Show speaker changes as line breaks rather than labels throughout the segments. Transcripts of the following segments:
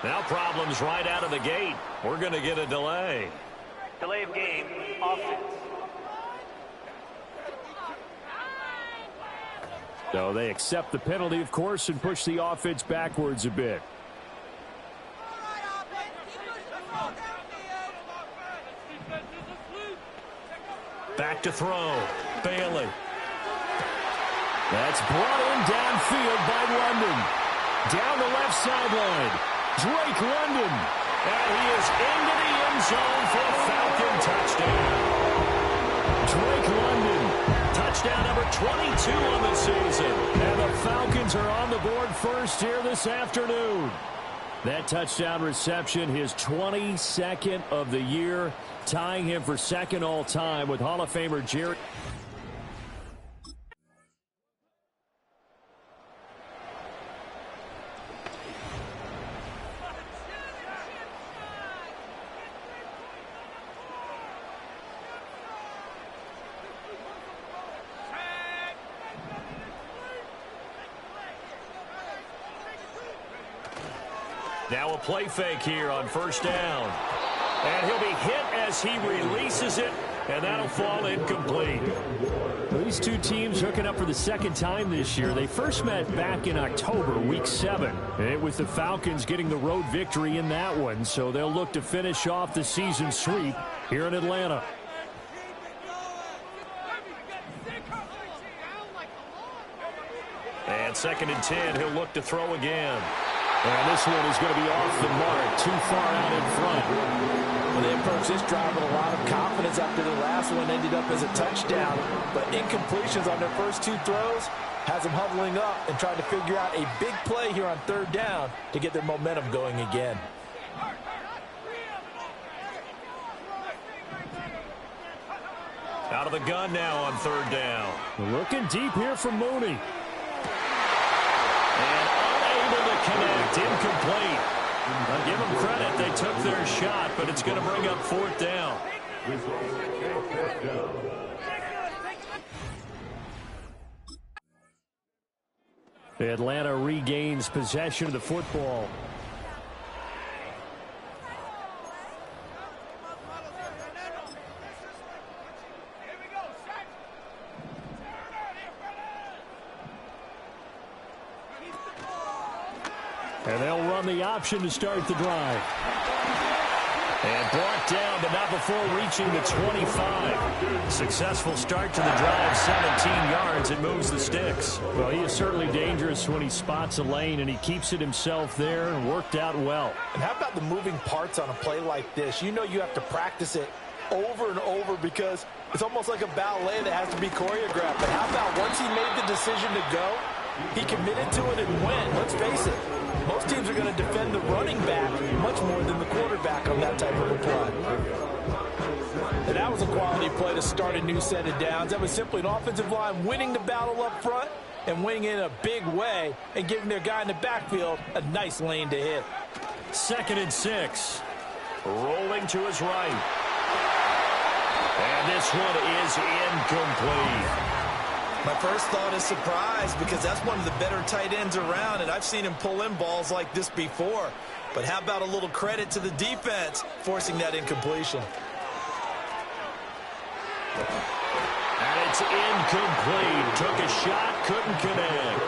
Now problems right out of the gate. We're going to get a delay.
Delay of game, offense.
So they accept the penalty, of course, and push the offense backwards a bit.
Back to throw. Bailey.
That's brought in downfield by London. Down the left sideline. Drake London.
And he is into the end zone for a Falcon touchdown.
Drake London.
Touchdown number 22 on the season.
And the Falcons are on the board first here this afternoon. That touchdown reception, his 22nd of the year, tying him for second all-time with Hall of Famer Jerry.
Now a play fake here on first down. And he'll be hit as he releases it, and that'll fall incomplete.
These two teams hooking up for the second time this year. They first met back in October, week 7. And with the Falcons getting the road victory in that one, so they'll look to finish off the season sweep here in Atlanta.
And 2nd and 10, he'll look to throw again.
And this one is going to be off the mark, too far out in front.
Well, they approached this drive with a lot of confidence after the last one ended up as a touchdown. But incompletions on their first 2 throws has them huddling up and trying to figure out a big play here on 3rd down to get their momentum going again.
Out of the gun now on 3rd down.
Looking deep here for Mooney.
And unable to connect, incomplete. I'll give them credit, they took their shot, but it's going to bring up 4th down.
Atlanta regains possession of the football. And they'll run the option to start the drive.
And brought down, but not before reaching the 25. Successful start to the drive, 17 yards, and moves the sticks.
Well, he is certainly dangerous when he spots a lane, and he keeps it himself there and worked out well.
And how about the moving parts on a play like this? You know you have to practice it over and over because it's almost like a ballet that has to be choreographed. But how about once he made the decision to go, he committed to it and went. Let's face it. Most teams are going to defend the running back much more than the quarterback on that type of a play. And that was a quality play to start a new set of downs. That was simply an offensive line winning the battle up front and winning in a big way and giving their guy in the backfield a nice lane to hit.
2nd and 6. Rolling to his right. And this one is incomplete.
My first thought is surprise because that's one of the better tight ends around, and I've seen him pull in balls like this before. But how about a little credit to the defense forcing that incompletion?
And it's incomplete. Took a shot, couldn't connect.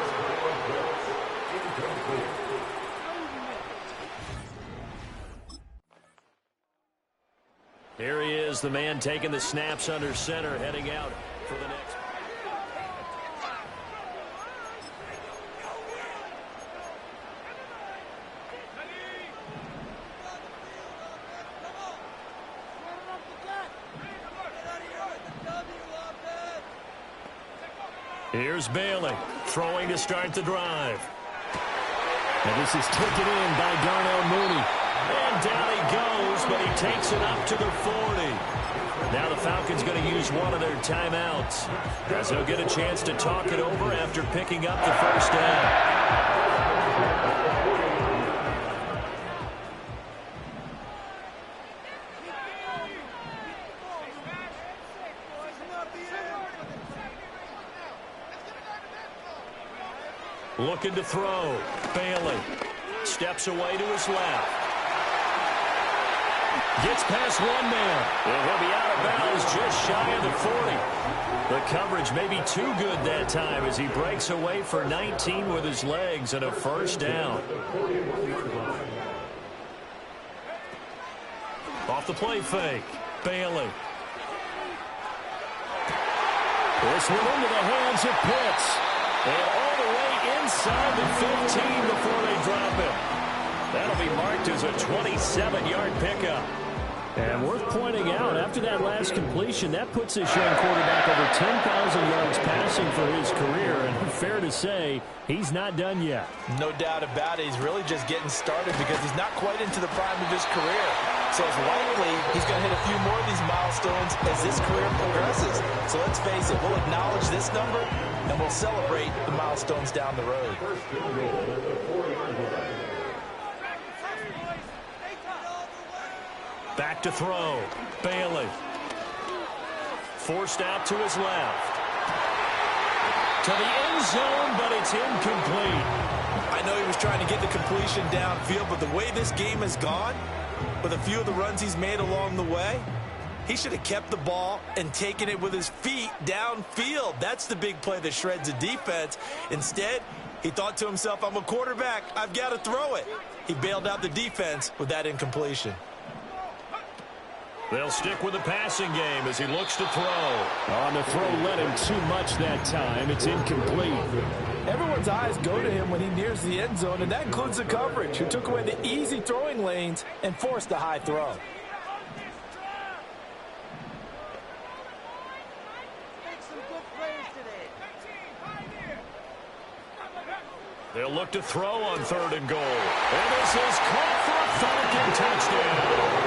Here he is, the man taking the snaps under center, heading out for the next. Here's Bailey, throwing to start the drive.
And this is taken in by Darnell Mooney.
And down he goes, but he takes it up to the 40. Now the Falcons going to use one of their timeouts, as they'll get a chance to talk it over after picking up the first down. Looking to throw. Bailey steps away to his left. Gets past one man, and he'll be out of bounds just shy of the 40. The coverage may be too good that time as he breaks away for 19 with his legs and a first down. Off the play fake, Bailey. This one into the hands of Pitts. And all the way inside the 15 before they drop it. That'll be marked as a 27-yard pickup.
And worth pointing out, after that last completion, that puts this young quarterback over 10,000 yards passing for his career. And fair to say, he's not done yet.
No doubt about it. He's really just getting started because he's not quite into the prime of his career. So it's likely he's going to hit a few more of these milestones as this career progresses. So let's face it, we'll acknowledge this number, and we'll celebrate the milestones down the road.
Back to throw. Bailey. Forced out to his left. To the end zone, but it's incomplete.
I know he was trying to get the completion downfield, but the way this game has gone, with a few of the runs he's made along the way, he should have kept the ball and taken it with his feet downfield. That's the big play that shreds a defense. Instead, he thought to himself, I'm a quarterback. I've got to throw it. He bailed out the defense with that incompletion.
They'll stick with the passing game as he looks to throw.
On the throw, led him too much that time. It's incomplete.
Everyone's eyes go to him when he nears the end zone, and that includes the coverage, who took away the easy throwing lanes and forced a high throw.
They'll look to throw on 3rd and goal. And this is caught for a Falcon touchdown.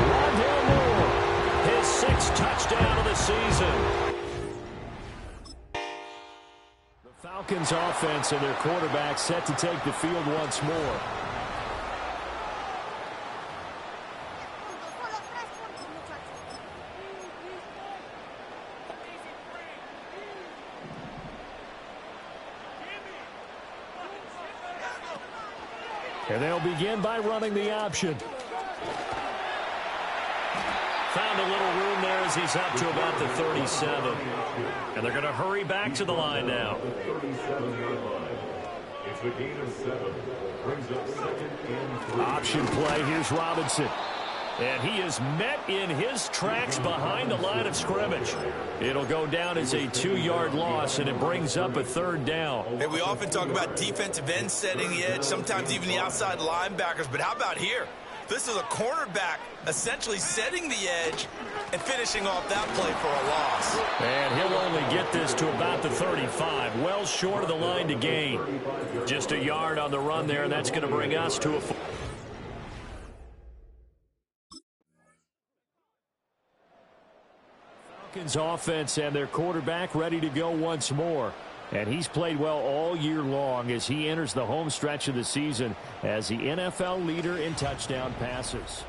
Rondale Moore, his 6th touchdown of the season.
The Falcons offense and their quarterback set to take the field once more. And they'll begin by running the option.
Found a little room there as he's up to about the 37. And they're going to hurry back to the line now.
It's a gain of 7. Brings up 2nd and 3.
Option play. Here's Robinson.
And he is met in his tracks behind the line of scrimmage. It'll go down as a 2-yard loss, and it brings up a 3rd down.
Hey, we often talk about defensive ends setting the edge, sometimes even the outside linebackers, but how about here? This is a cornerback essentially setting the edge and finishing off that play for a loss.
And he'll only get this to about the 35, well short of the line to gain. Just a yard on the run there, and that's going to bring us to a...
Falcons offense and their quarterback ready to go once more. And he's played well all year long as he enters the home stretch of the season as the NFL leader in touchdown passes.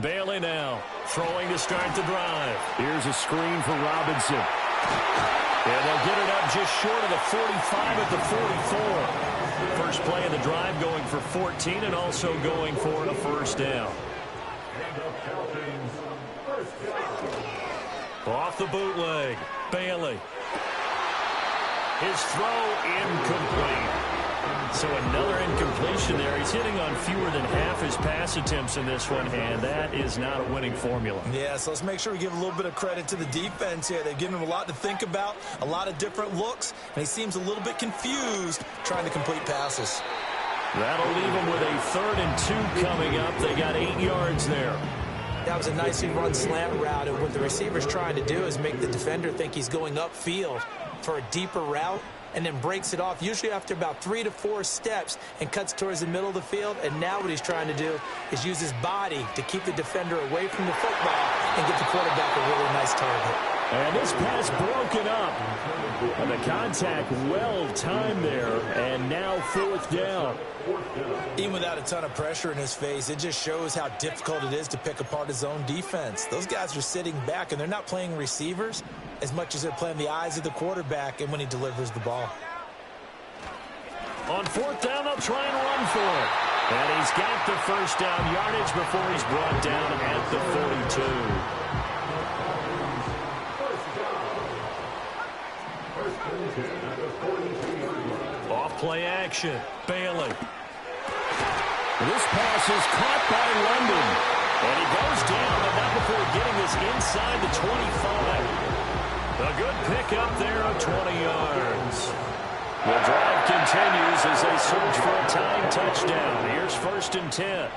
Bailey now throwing to start the drive.
Here's a screen for Robinson.
And they'll get it up just short of the 45 at the 44. First play of the drive going for 14 and also going for a first down. Off the bootleg, Bailey. His throw incomplete. So another incompletion there. He's hitting on fewer than half his pass attempts in this one, and that is not a winning formula.
Yeah, so let's make sure we give a little bit of credit to the defense here. They've given him a lot to think about, a lot of different looks, and he seems a little bit confused trying to complete passes.
That'll leave him with a 3rd and 2 coming up. They got 8 yards there.
That was a nicely run slant route, and what the receiver's trying to do is make the defender think he's going upfield for a deeper route, and then breaks it off, usually after about 3 to 4 steps, and cuts towards the middle of the field. And now what he's trying to do is use his body to keep the defender away from the football and get the quarterback a really nice target.
And this pass broken up. And the contact well timed there. And now 4th down.
Even without a ton of pressure in his face, it just shows how difficult it is to pick apart his own defense. Those guys are sitting back, and they're not playing receivers as much as they're playing the eyes of the quarterback and when he delivers the ball.
On 4th down, they'll try and run for it. And he's got the first down yardage before he's brought down at the 42. Off play action. Bailey. This pass is caught by London. And he goes down, but not before getting this inside the 25. A good pickup there of 20 yards. The drive continues as they search for a tying touchdown. Here's 1st and 10.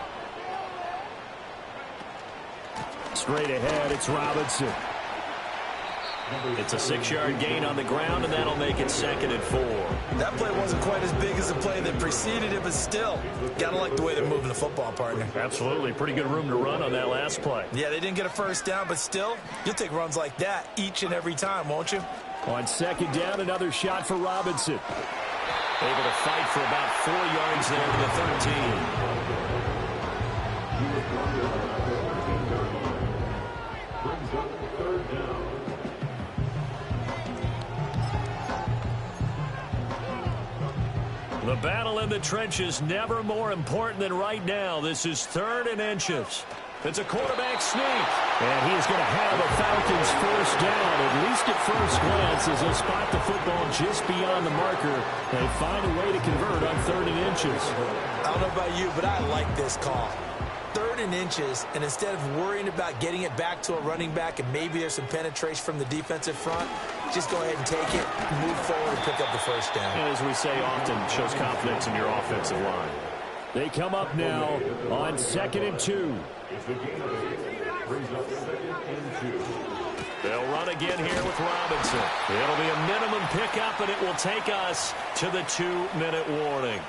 Straight ahead, it's Robinson. It's a 6-yard gain on the ground, and that'll make it 2nd and 4.
That play wasn't quite as big as the play that preceded it, but still, gotta like the way they're moving the football, partner.
Absolutely. Pretty good room to run on that last play.
Yeah, they didn't get a first down, but still, you'll take runs like that each and every time, won't you?
On 2nd down, another shot for Robinson. Able to fight for about 4 yards there to the 13. The battle in the trenches never more important than right now. This is 3rd and inches. It's a quarterback sneak. And he is going to have a Falcons first down, at least at first glance, as they'll spot the football just beyond the marker. They find a way to convert on 3rd and inches.
I don't know about you, but I like this call. 3rd and inches, and instead of worrying about getting it back to a running back and maybe there's some penetration from the defensive front, just go ahead and take it, move forward, and pick up the first down.
And as we say often, shows confidence in your offensive line. They come up now on 2nd and 2. They'll run again here with Robinson. It'll be a minimum pickup, and it will take us to the 2-minute warning.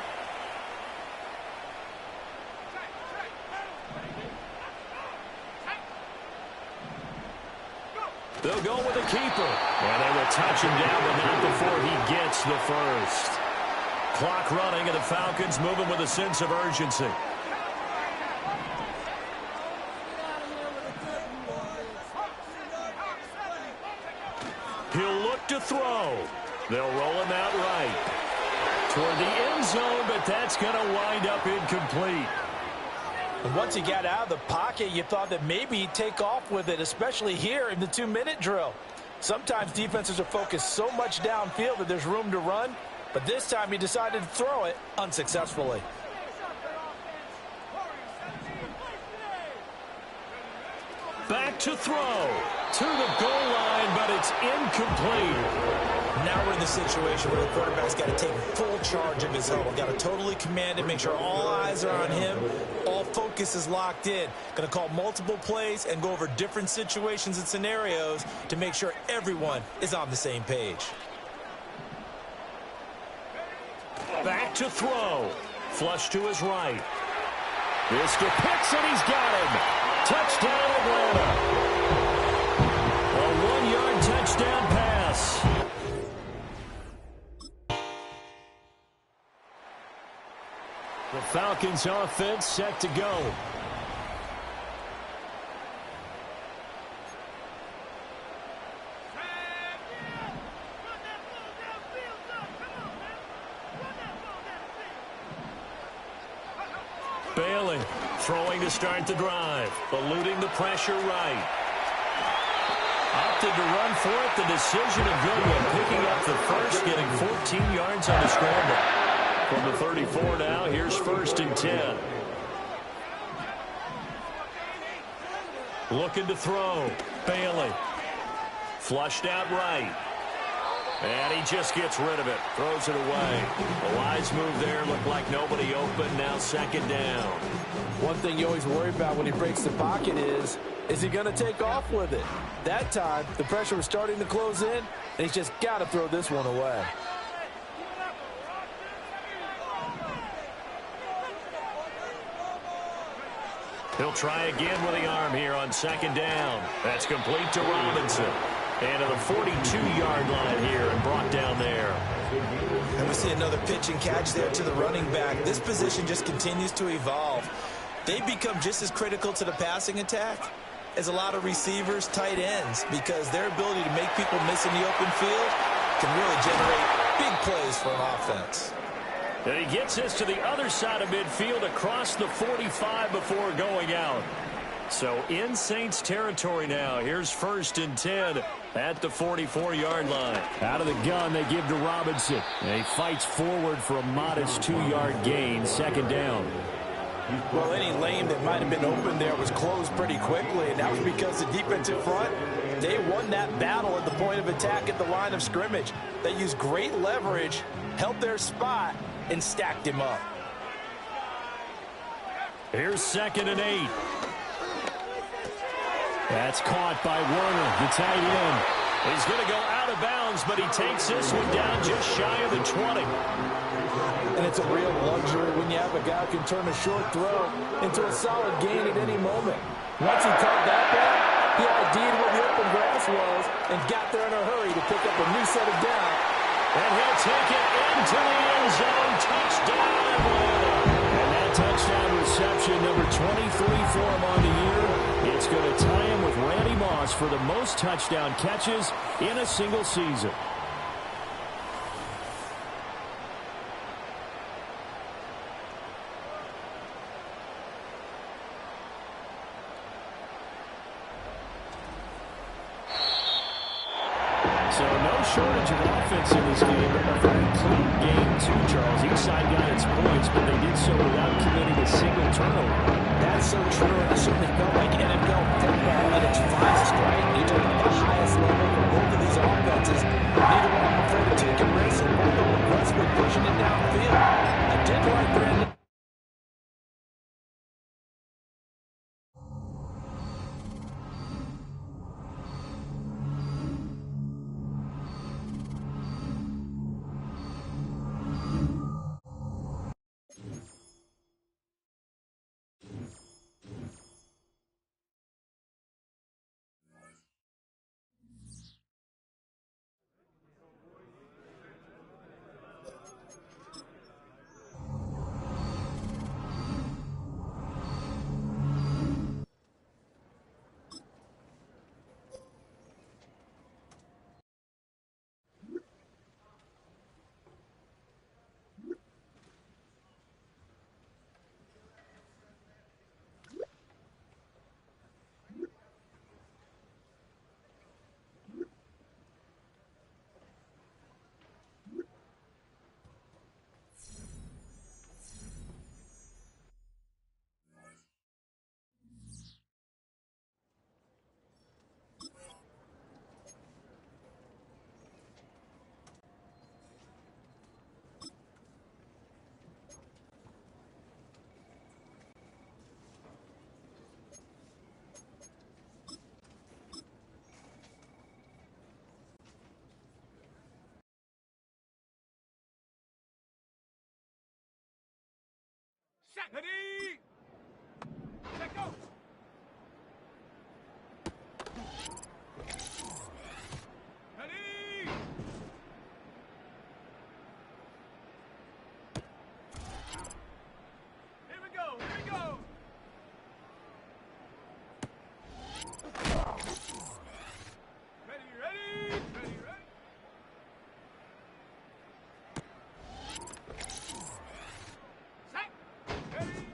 They'll go with a keeper. And they will touch him down, but not before he gets the first. Clock running, and the Falcons moving with a sense of urgency. He'll look to throw. They'll roll him out right toward the end zone, but that's going to wind up incomplete.
And once he got out of the pocket, you thought that maybe he'd take off with it, especially here in the 2-minute drill. Sometimes defenses are focused so much downfield that there's room to run, but this time he decided to throw it unsuccessfully.
Back to throw to the goal line, but it's incomplete.
Now we're in the situation where the quarterback's got to take full charge of his huddle. Got to totally command it, make sure all eyes are on him. All focus is locked in. Going to call multiple plays and go over different situations and scenarios to make sure everyone is on the same page.
Back to throw. Flush to his right. This to Pitts, and he's got him. Touchdown, Atlanta. A 1-yard touchdown pass. The Falcons offense set to go. Bailey throwing to start the drive, eluding the pressure right. Opted to run for it. The decision a good one, picking up the first, getting 14 yards on the scramble. From the 34 now, here's 1st and 10. Looking to throw. Bailey. Flushed out right. And he just gets rid of it. Throws it away. A wise move there. Looked like nobody open. Now 2nd down.
One thing you always worry about when he breaks the pocket is he going to take off with it? That time, the pressure was starting to close in, and he's just got to throw this one away. He'll try again with the arm here on 2nd down. That's complete to Robinson.
And to the 42-yard line here and brought down there.
And we see another pitch and catch there to the running back. This position just continues to evolve. They become just as critical to the passing attack as a lot of receivers, tight ends, because their ability to make people miss in the open field can really generate big plays for an offense.
And he gets this to the other side of midfield across the 45 before going out. So in Saints territory now. Here's 1st and 10 at the 44-yard line.
Out of the gun, they give to Robinson. And he fights forward for a modest 2-yard gain, 2nd down.
Well, any lane that might have been open there was closed pretty quickly, and that was because the defensive front, they won that battle at the point of attack at the line of scrimmage. They used great leverage, held their spot, and stacked him up.
Here's 2nd and 8. That's caught by Werner, the tight end.
He's going to go out of bounds, but he takes this one down just shy of the 20.
And it's a real luxury when you have a guy who can turn a short throw into a solid gain at any moment. Once he caught that ball, he ID'd where the open grass was and got there in a hurry to pick up a new set of down.
And he'll take it into the end zone. Touchdown, Atlanta.
And that touchdown reception, number 23 for him on the year. It's going to tie him with Randy Moss for the most touchdown catches in a single season. So no shortage of offense in this game. A very clean game too, Charles. Each side got its points, but they did so without committing a single turnover.
That's so true, and it certainly felt like NFL football at its finest, right? You're talking about the highest level for both of these offenses. Neither one afraid of taking risks, and both of them aggressively pushing it downfield. I did like Brandon.
Ready? Let go. Ready? Here we go. Here we go. Ready, ready, ready, ready. Set. Ready.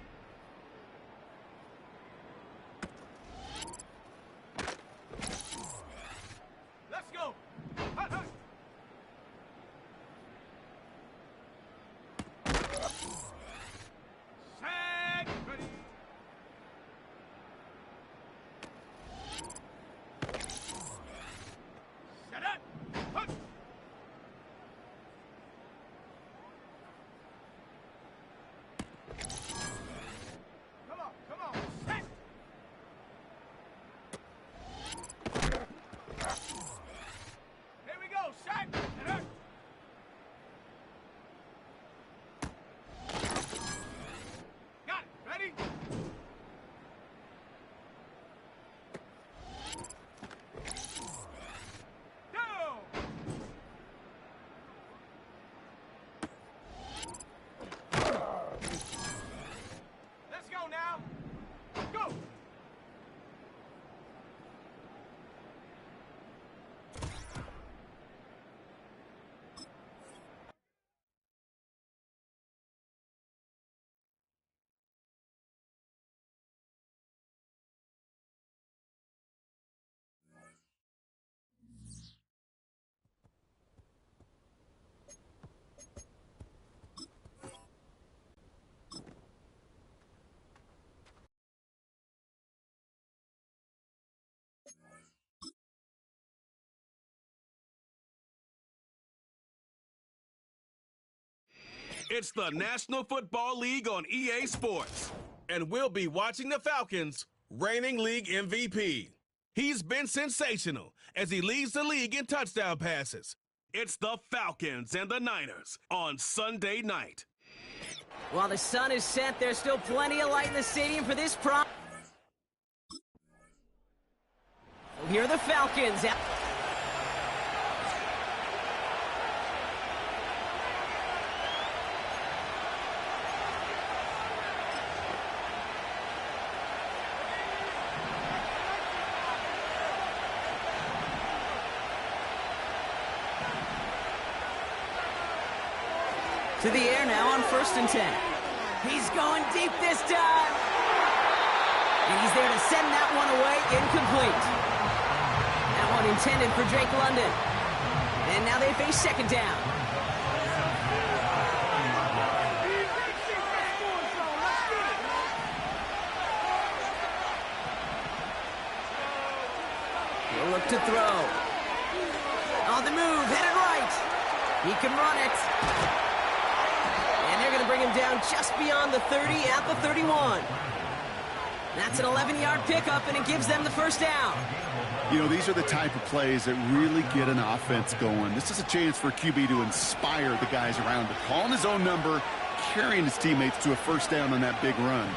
It's the National Football League on EA Sports. And we'll be watching the Falcons, reigning league MVP. He's been sensational as he leads the league in touchdown passes. It's the Falcons and the Niners on Sunday night.
While the sun is set, there's still plenty of light in the stadium for this prime. Here are the Falcons. To the air now on 1st and 10. He's going deep this time. And he's there to send that one away, incomplete. That one intended for Drake London. And now they face 2nd down. He'll look to throw. On the move, headed right. He can run it. And they're going to bring him down just beyond the 30 at the 31. That's an 11-yard pickup, and it gives them the 1st down.
You know, these are the type of plays that really get an offense going. This is a chance for QB to inspire the guys around him. Calling his own number, carrying his teammates to a 1st down on that big run.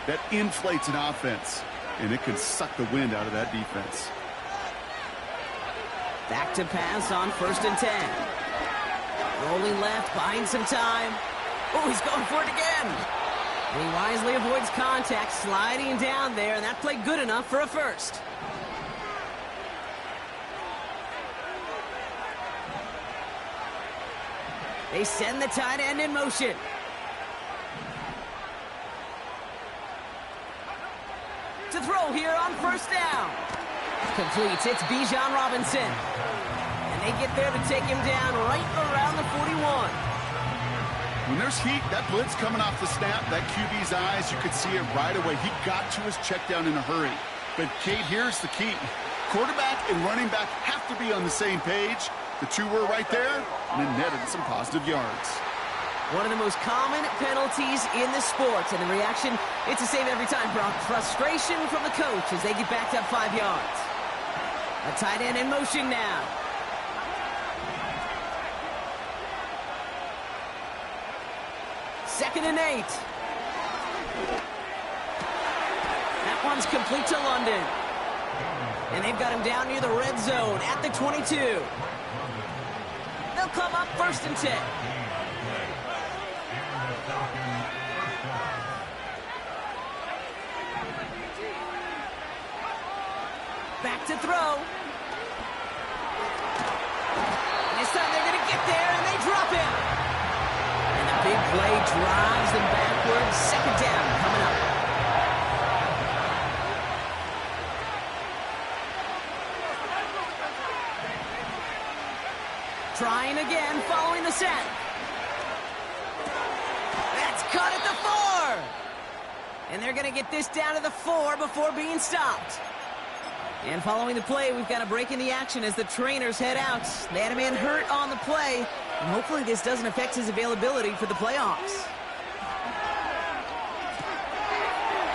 That inflates an offense, and it can suck the wind out of that defense.
Back to pass on 1st and 10. Rolling left, buying some time. Oh, he's going for it again. And he wisely avoids contact, sliding down there, and that played good enough for a 1st. They send the tight end in motion. To throw here on 1st down. Completes. It's Bijan Robinson. And they get there to take him down right around the 41.
When there's heat, that blitz coming off the snap, that QB's eyes, you could see it right away. He got to his check down in a hurry. But, Kate, here's the key. Quarterback and running back have to be on the same page. The two were right there, and it netted some positive yards.
One of the most common penalties in the sport. And the reaction, it's the same every time, Brock. Frustration from the coach as they get backed up 5 yards. A tight end in motion now. Second and 8. That one's complete to London. And they've got him down near the red zone at the 22. They'll come up 1st and 10. Back to throw. And this time they're going to get there, and they drop him. And the big play drives them backwards. 2nd down coming up. Trying again, following the set. That's cut at the 4. And they're going to get this down to the 4 before being stopped. And following the play, we've got a break in the action as the trainers head out. They had a man hurt on the play, and hopefully this doesn't affect his availability for the playoffs.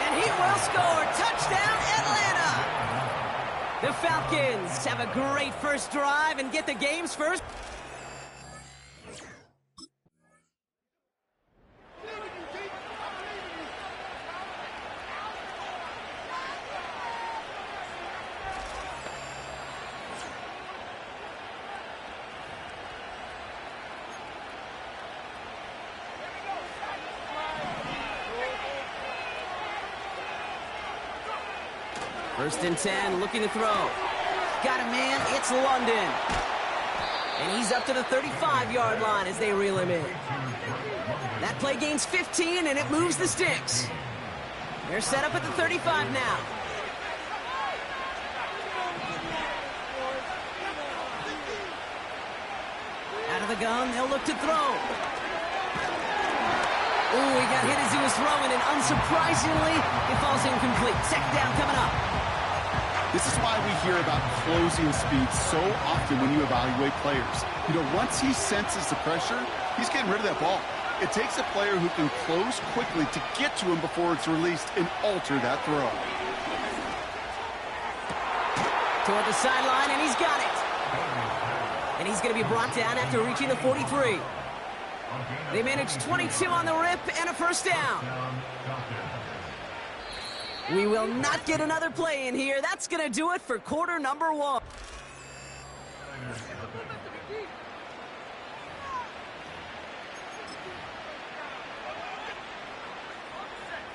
And he will score. Touchdown, Atlanta! The Falcons have a great first drive and get the game's first. First and 10, looking to throw. Got a man, it's London. And he's up to the 35-yard line as they reel him in. That play gains 15, and it moves the sticks. They're set up at the 35 now. Out of the gun, they'll look to throw. Ooh, he got hit as he was throwing, and unsurprisingly, it falls incomplete. 2nd down coming up.
This is why we hear about closing speed so often when you evaluate players. You know, once he senses the pressure, he's getting rid of that ball. It takes a player who can close quickly to get to him before it's released and alter that throw.
Toward the sideline, and he's got it. And he's going to be brought down after reaching the 43. They managed 22 on the rip and a first down. We will not get another play in here. That's going to do it for quarter number 1.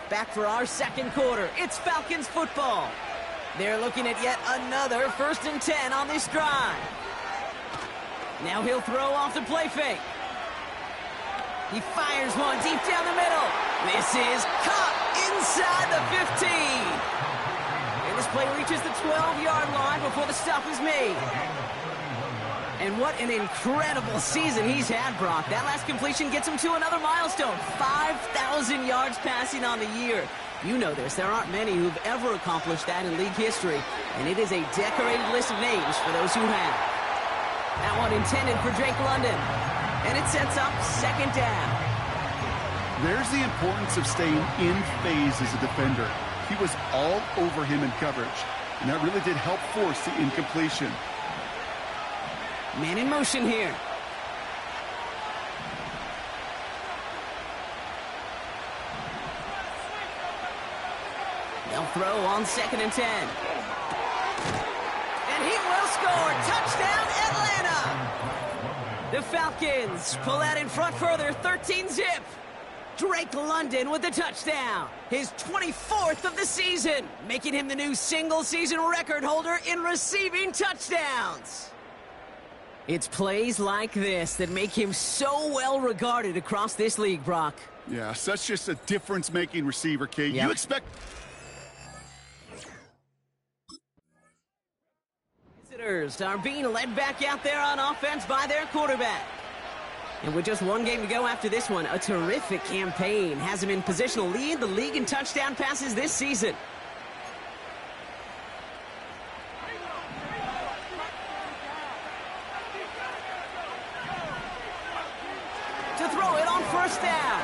Back for our second quarter. It's Falcons football. They're looking at yet another 1st and 10 on this drive. Now he'll throw off the play fake. He fires one deep down the middle. This is caught inside the 15. And this play reaches the 12-yard line before the stop is made. And what an incredible season he's had, Brock. That last completion gets him to another milestone. 5,000 yards passing on the year. You know this. There aren't many who've ever accomplished that in league history. And it is a decorated list of names for those who have. That one intended for Drake London. And it sets up second down.
There's the importance of staying in phase as a defender. He was all over him in coverage. And that really did help force the incompletion.
Man in motion here. They'll throw on 2nd and 10. And he will score. Touchdown, Atlanta. The Falcons pull out in front further, 13-zip. Drake London with the touchdown. His 24th of the season, making him the new single-season record holder in receiving touchdowns. It's plays like this that make him so well regarded across this league, Brock.
Yeah, such just a difference-making receiver, Kate.
Yep.
You expect...
Visitors are being led back out there on offense by their quarterback. And with just one game to go after this one, a terrific campaign has him in position to lead the league in touchdown passes this season. To throw it on 1st down.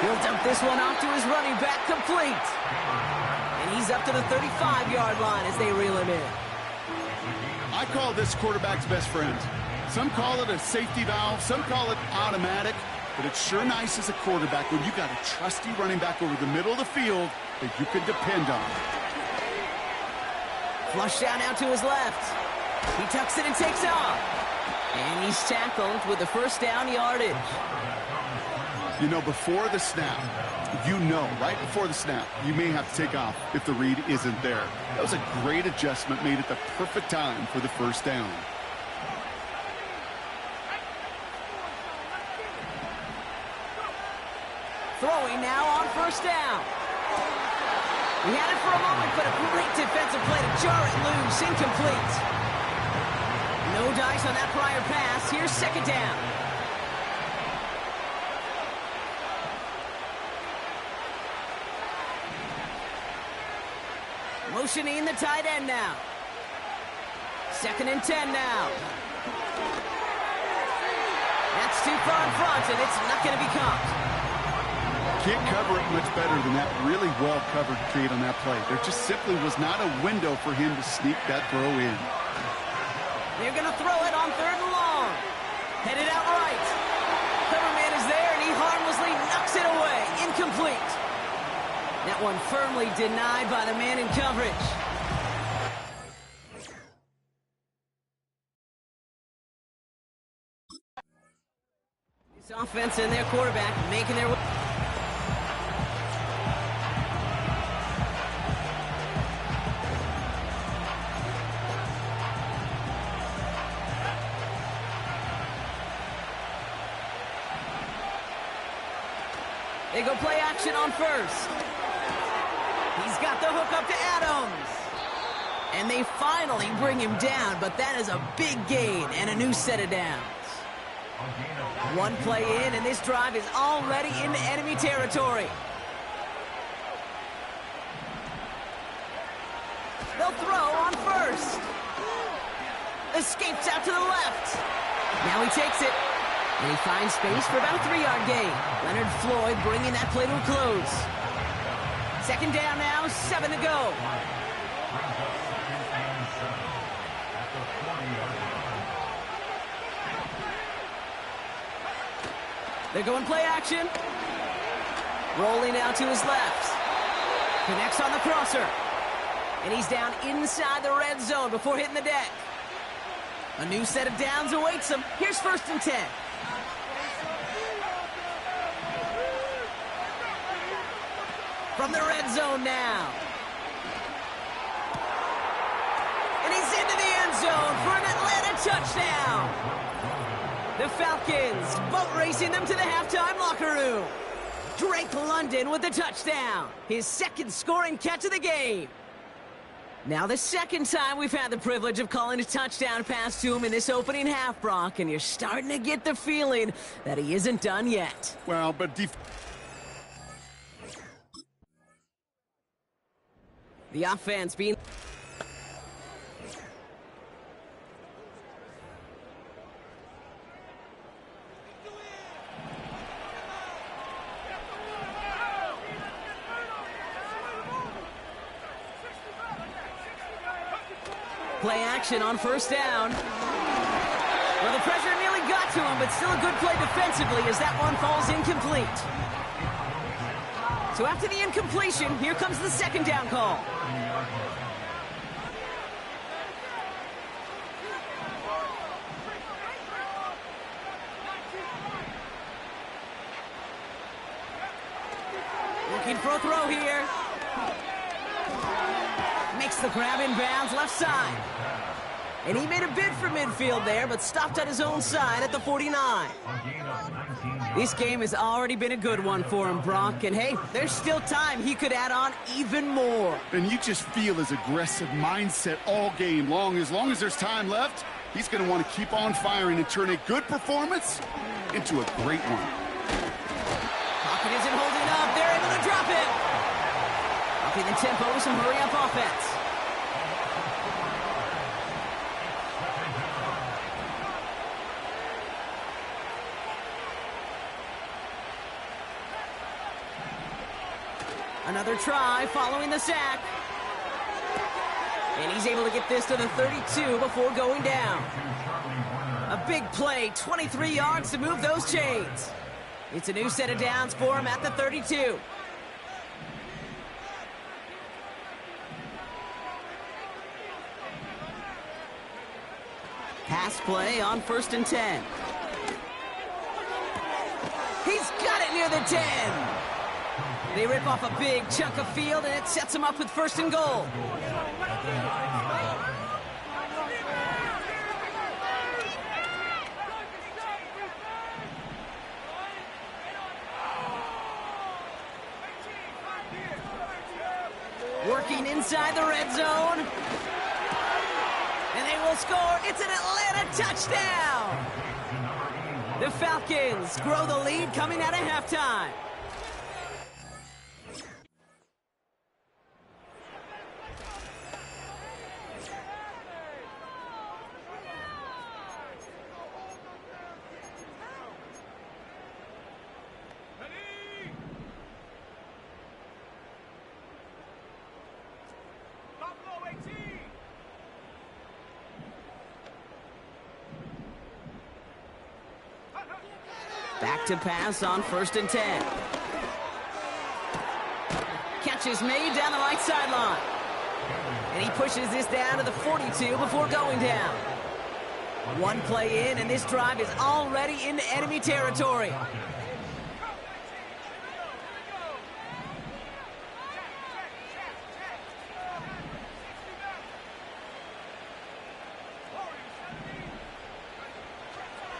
He'll dump this one off to his running back, complete. And he's up to the 35-yard line as they reel him in.
I call this quarterback's best friend. Some call it a safety valve, some call it automatic, but it's sure nice as a quarterback when you got a trusty running back over the middle of the field that you can depend on.
Flush down out to his left. He tucks it and takes off. And he's tackled with the first down yardage.
You know, before the snap, right before the snap, you may have to take off if the read isn't there. That was a great adjustment made at the perfect time for the first down.
Throwing now on 1st down. He had it for a moment, but a great defensive play to jar it loose, incomplete. No dice on that prior pass. Here's 2nd down. Motioning the tight end now. 2nd and 10 now. That's too far in front, and it's not going to be caught.
Can't cover it much better than that really well-covered Kate on that play. There just simply was not a window for him to sneak that throw in.
They're going to throw it on 3rd and long. Headed out right. Coverman is there, and he harmlessly knocks it away. Incomplete. That one firmly denied by the man in coverage. This offense and their quarterback making their way. They go play action on 1st. He's got the hook up to Adams. And they finally bring him down, but that is a big gain and a new set of downs. One play in, and this drive is already into enemy territory. They'll throw on 1st. Escapes out to the left. Now he takes it. And he finds space for about a 3-yard gain. Leonard Floyd bringing that play to a close. Second down now, 7 to go. They're going play action. Rolling out to his left. Connects on the crosser. And he's down inside the red zone before hitting the deck. A new set of downs awaits him. Here's 1st and 10. From the red zone now. And he's into the end zone for an Atlanta touchdown. The Falcons boat racing them to the halftime locker room. Drake London with the touchdown. His 2nd scoring catch of the game. Now the 2nd time we've had the privilege of calling a touchdown pass to him in this opening half, Brock, and you're starting to get the feeling that he isn't done yet.
Well, but
the offense being... Play action on 1st down. Well, the pressure nearly got to him, but still a good play defensively as that one falls incomplete. So after the incompletion, here comes the 2nd down call. Looking for a throw here. Makes the grab in bounds left side. And he made a bid for midfield there, but stopped at his own side at the 49. This game has already been a good one for him, Brock. And hey, there's still time he could add on even more.
And you just feel his aggressive mindset all game long. As long as there's time left, he's going to want to keep on firing and turn a good performance into a great one.
Pocket isn't holding up. They're able to drop it. Upping the tempo with some hurry-up offense. Another try following the sack. And he's able to get this to the 32 before going down. A big play, 23 yards to move those chains. It's a new set of downs for him at the 32. Pass play on 1st and 10. He's got it near the 10. They rip off a big chunk of field, and it sets them up with 1st and goal. Working inside the red zone. And they will score. It's an Atlanta touchdown. The Falcons grow the lead coming out of halftime. Back to pass on 1st and 10. Catch is made down the right sideline. And he pushes this down to the 42 before going down. One play in, and this drive is already into enemy territory.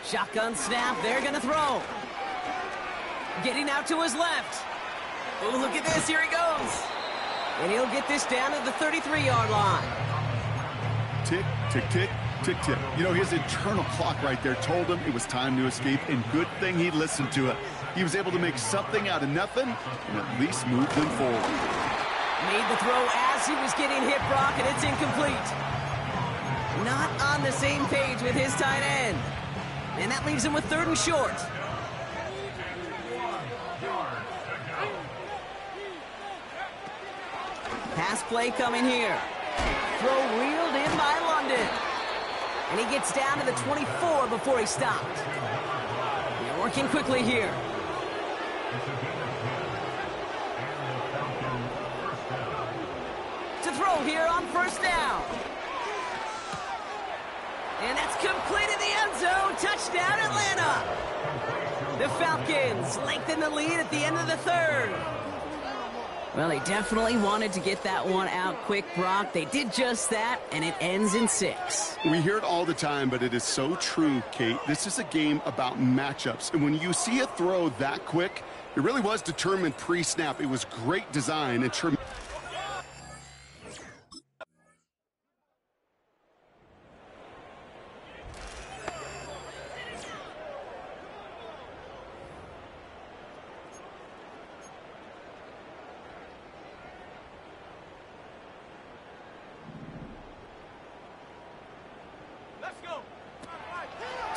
Shotgun snap, they're going to throw. Getting out to his left. Oh, look at this, here he goes. And he'll get this down to the 33-yard line.
Tick, tick, tick, tick, tick. You know, his internal clock right there told him it was time to escape, and good thing he listened to it. He was able to make something out of nothing and at least move them forward.
Made the throw as he was getting hit, Brock, and it's incomplete. Not on the same page with his tight end. And that leaves him with 3rd and short. Pass play coming here. Throw reeled in by London. And he gets down to the 24 before he stopped. They're working quickly here. To throw here on 1st down. And that's complete in the end zone. Touchdown, Atlanta. The Falcons lengthen the lead at the end of the 3rd. Well, they definitely wanted to get that one out quick, Brock. They did just that, and it ends in 6.
We hear it all the time, but it is so true, Kate. This is a game about matchups. And when you see a throw that quick, it really was determined pre-snap. It was great design and tremendous.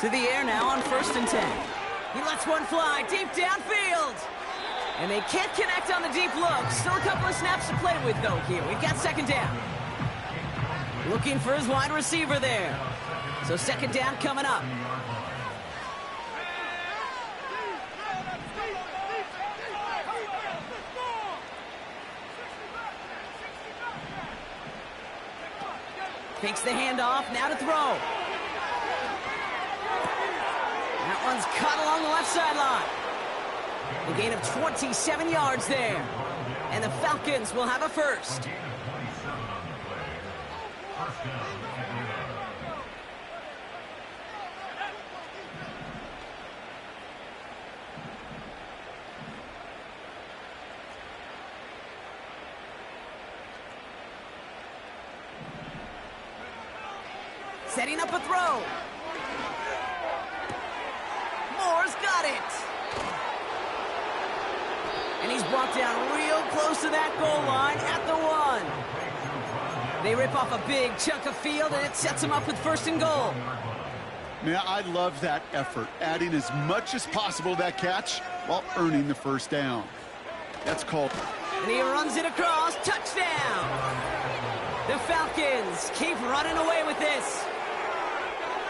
To the air now on 1st and 10. He lets one fly deep downfield. And they can't connect on the deep look. Still a couple of snaps to play with, though, here. We've got 2nd down. Looking for his wide receiver there. So 2nd down coming up. Takes the handoff, now to throw. That one's cut along the left sideline. A gain of 27 yards there. And the Falcons will have a 1st. Setting up a throw. Moore's got it. And he's brought down real close to that goal line at the 1. They rip off a big chunk of field, and it sets him up with 1st and goal.
Man, I love that effort, adding as much as possible to that catch while earning the 1st down. That's called.
And he runs it across. Touchdown. The Falcons keep running away with this.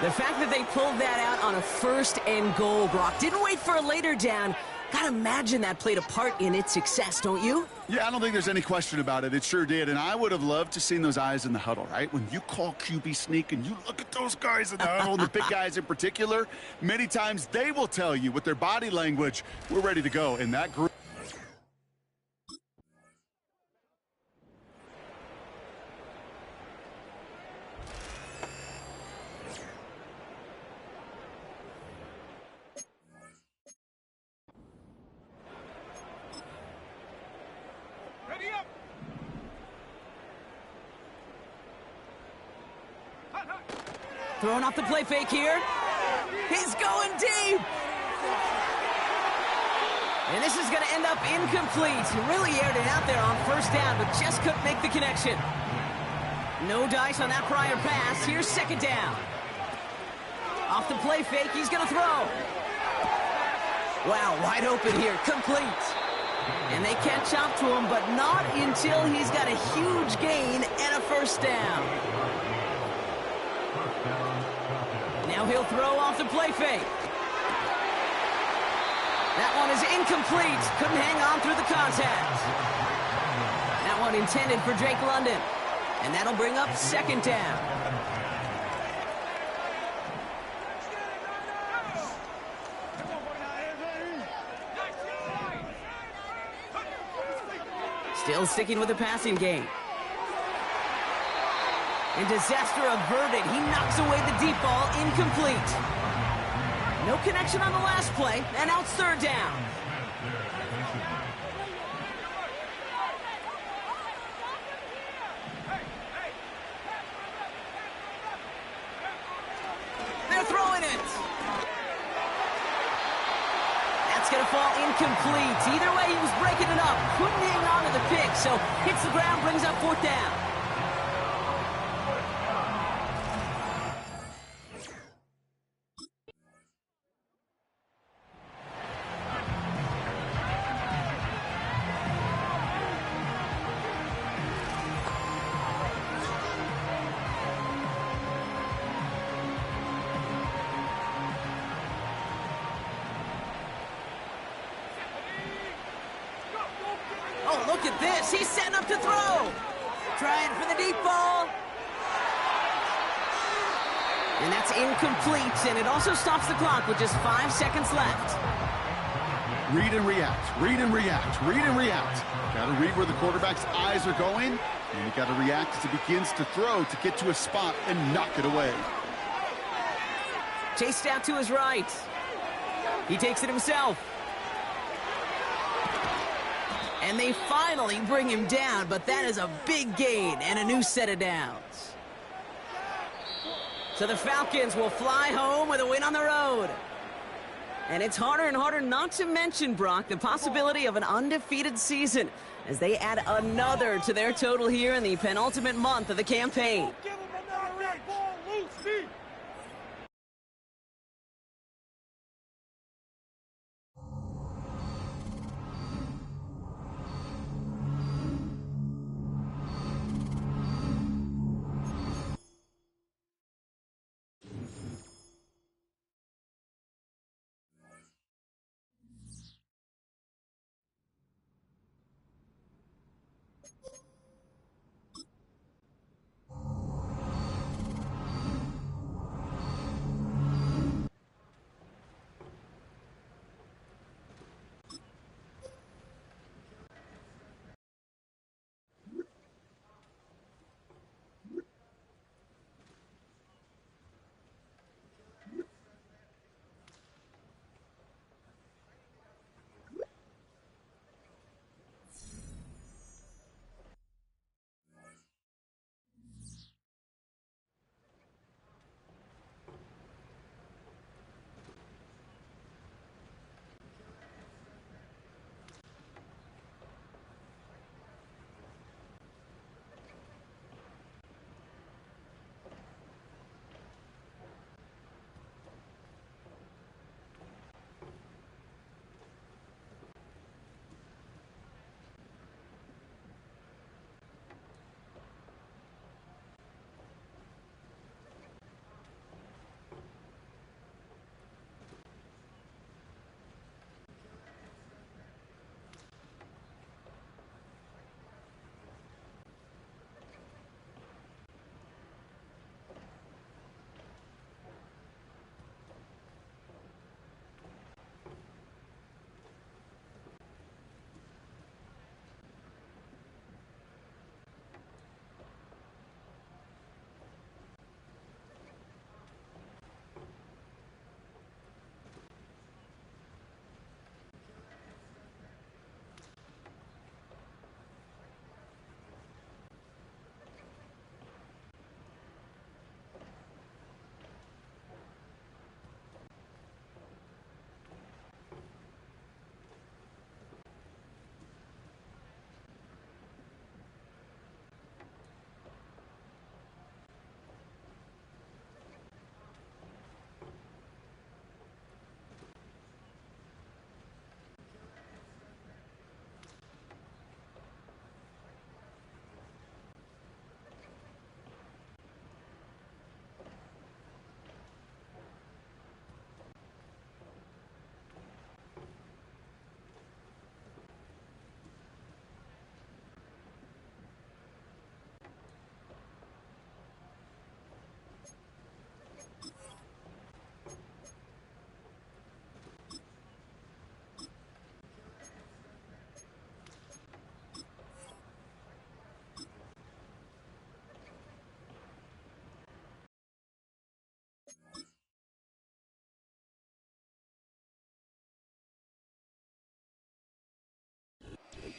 The fact that they pulled that out on a 1st and goal, Brock, didn't wait for a later down. Gotta imagine that played a part in its success, don't you?
Yeah, I don't think there's any question about it. It sure did, and I would have loved to seen those eyes in the huddle, right? When you call QB sneak and you look at those guys in the huddle, the big guys in particular, many times they will tell you with their body language, we're ready to go. In that group.
Ready up.
Throwing off the play fake here. He's going deep. And this is going to end up incomplete. He really aired it out there on 1st down, but just couldn't make the connection. No dice on that prior pass. Here's 2nd down. Off the play fake, he's going to throw. Wow, wide open here, complete. And they catch up to him, but not until he's got a huge gain and a 1st down. Now he'll throw off the play fake. That one is incomplete. Couldn't hang on through the contact. That one intended for Drake London. And that'll bring up 2nd down. Still sticking with the passing game. And disaster averted. He knocks away the deep ball, incomplete. No connection on the last play, and now it's 3rd down. They're throwing it. That's going to fall incomplete. Either way, he was breaking it up. Couldn't hang on to the pick, so hits the ground, brings up 4th down. Oh, look at this. He's setting up to throw. Trying for the deep ball. And that's incomplete, and it also stops the clock with just 5 seconds left.
Read and react, read and react, read and react. Got to read where the quarterback's eyes are going, and you got to react as he begins to throw to get to a spot and knock it away.
Chased out to his right. He takes it himself. And they finally bring him down, but that is a big gain and a new set of downs. So the Falcons will fly home with a win on the road. And it's harder and harder not to mention, Brock, the possibility of an undefeated season as they add another to their total here in the penultimate month of the campaign.
Give him another red ball, loose.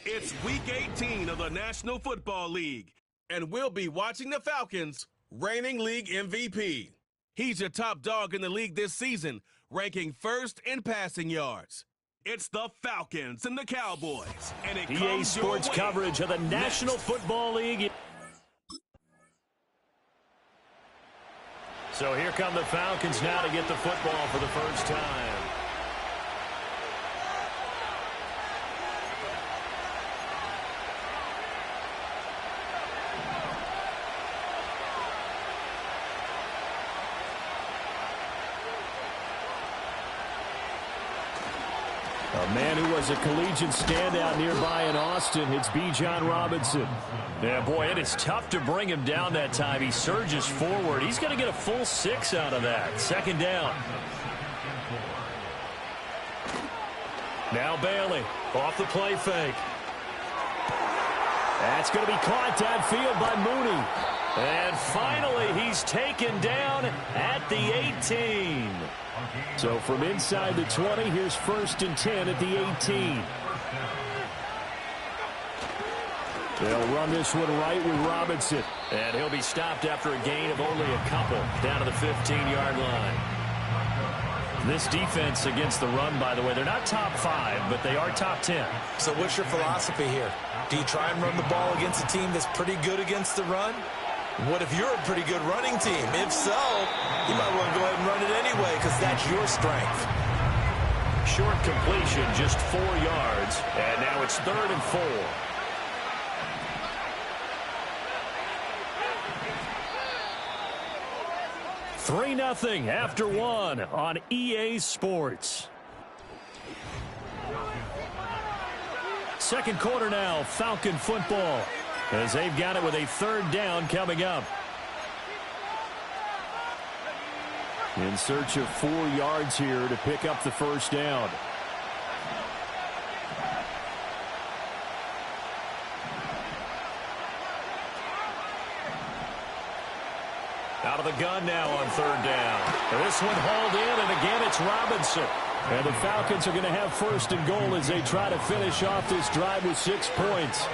It's Week 18 of the National Football League, and we'll be watching the Falcons, reigning league MVP. He's your top dog in the league this season, ranking first in passing yards. It's the Falcons and the Cowboys, and it
EA
comes
Sports
your way.
coverage of the National Football League. So here come the Falcons now to get the football for the first time.
A man who was a collegiate standout nearby in Austin, it's Bijan Robinson. Yeah, boy, it is tough to bring him down that time. He surges forward. He's going to get a full 6 out of that. Second down. Now Bailey off the play fake. That's going to be caught downfield by Mooney. And finally, he's taken down at the 18. So from inside the 20, here's 1st and 10 at the 18. They'll run this one right with Robinson. And he'll be stopped after a gain of only a couple down to the 15-yard line. This defense against the run, by the way, they're not top 5, but they are top 10.
So what's your philosophy here? Do you try and run the ball against a team that's pretty good against the run? What if you're a pretty good running team? If so, you might want to go ahead and run it anyway because that's your strength.
Short completion, just 4 yards. And now it's 3rd and 4. Three 0 after 1 on EA Sports. Second quarter now, Falcon football, as they've got it with a 3rd down coming up. In search of 4 yards here to pick up the 1st down. Out of the gun now on 3rd down. This one hauled in, and again it's Robinson. And the Falcons are going to have 1st and goal as they try to finish off this drive with 6 points.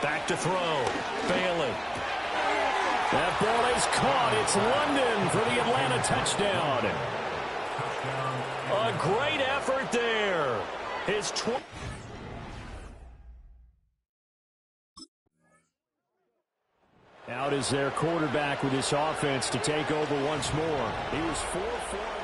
Back to throw. Bailey. That ball is caught. It's London for the Atlanta touchdown. A great effort there. His out is their quarterback with this offense to take over once more. He was 4-4.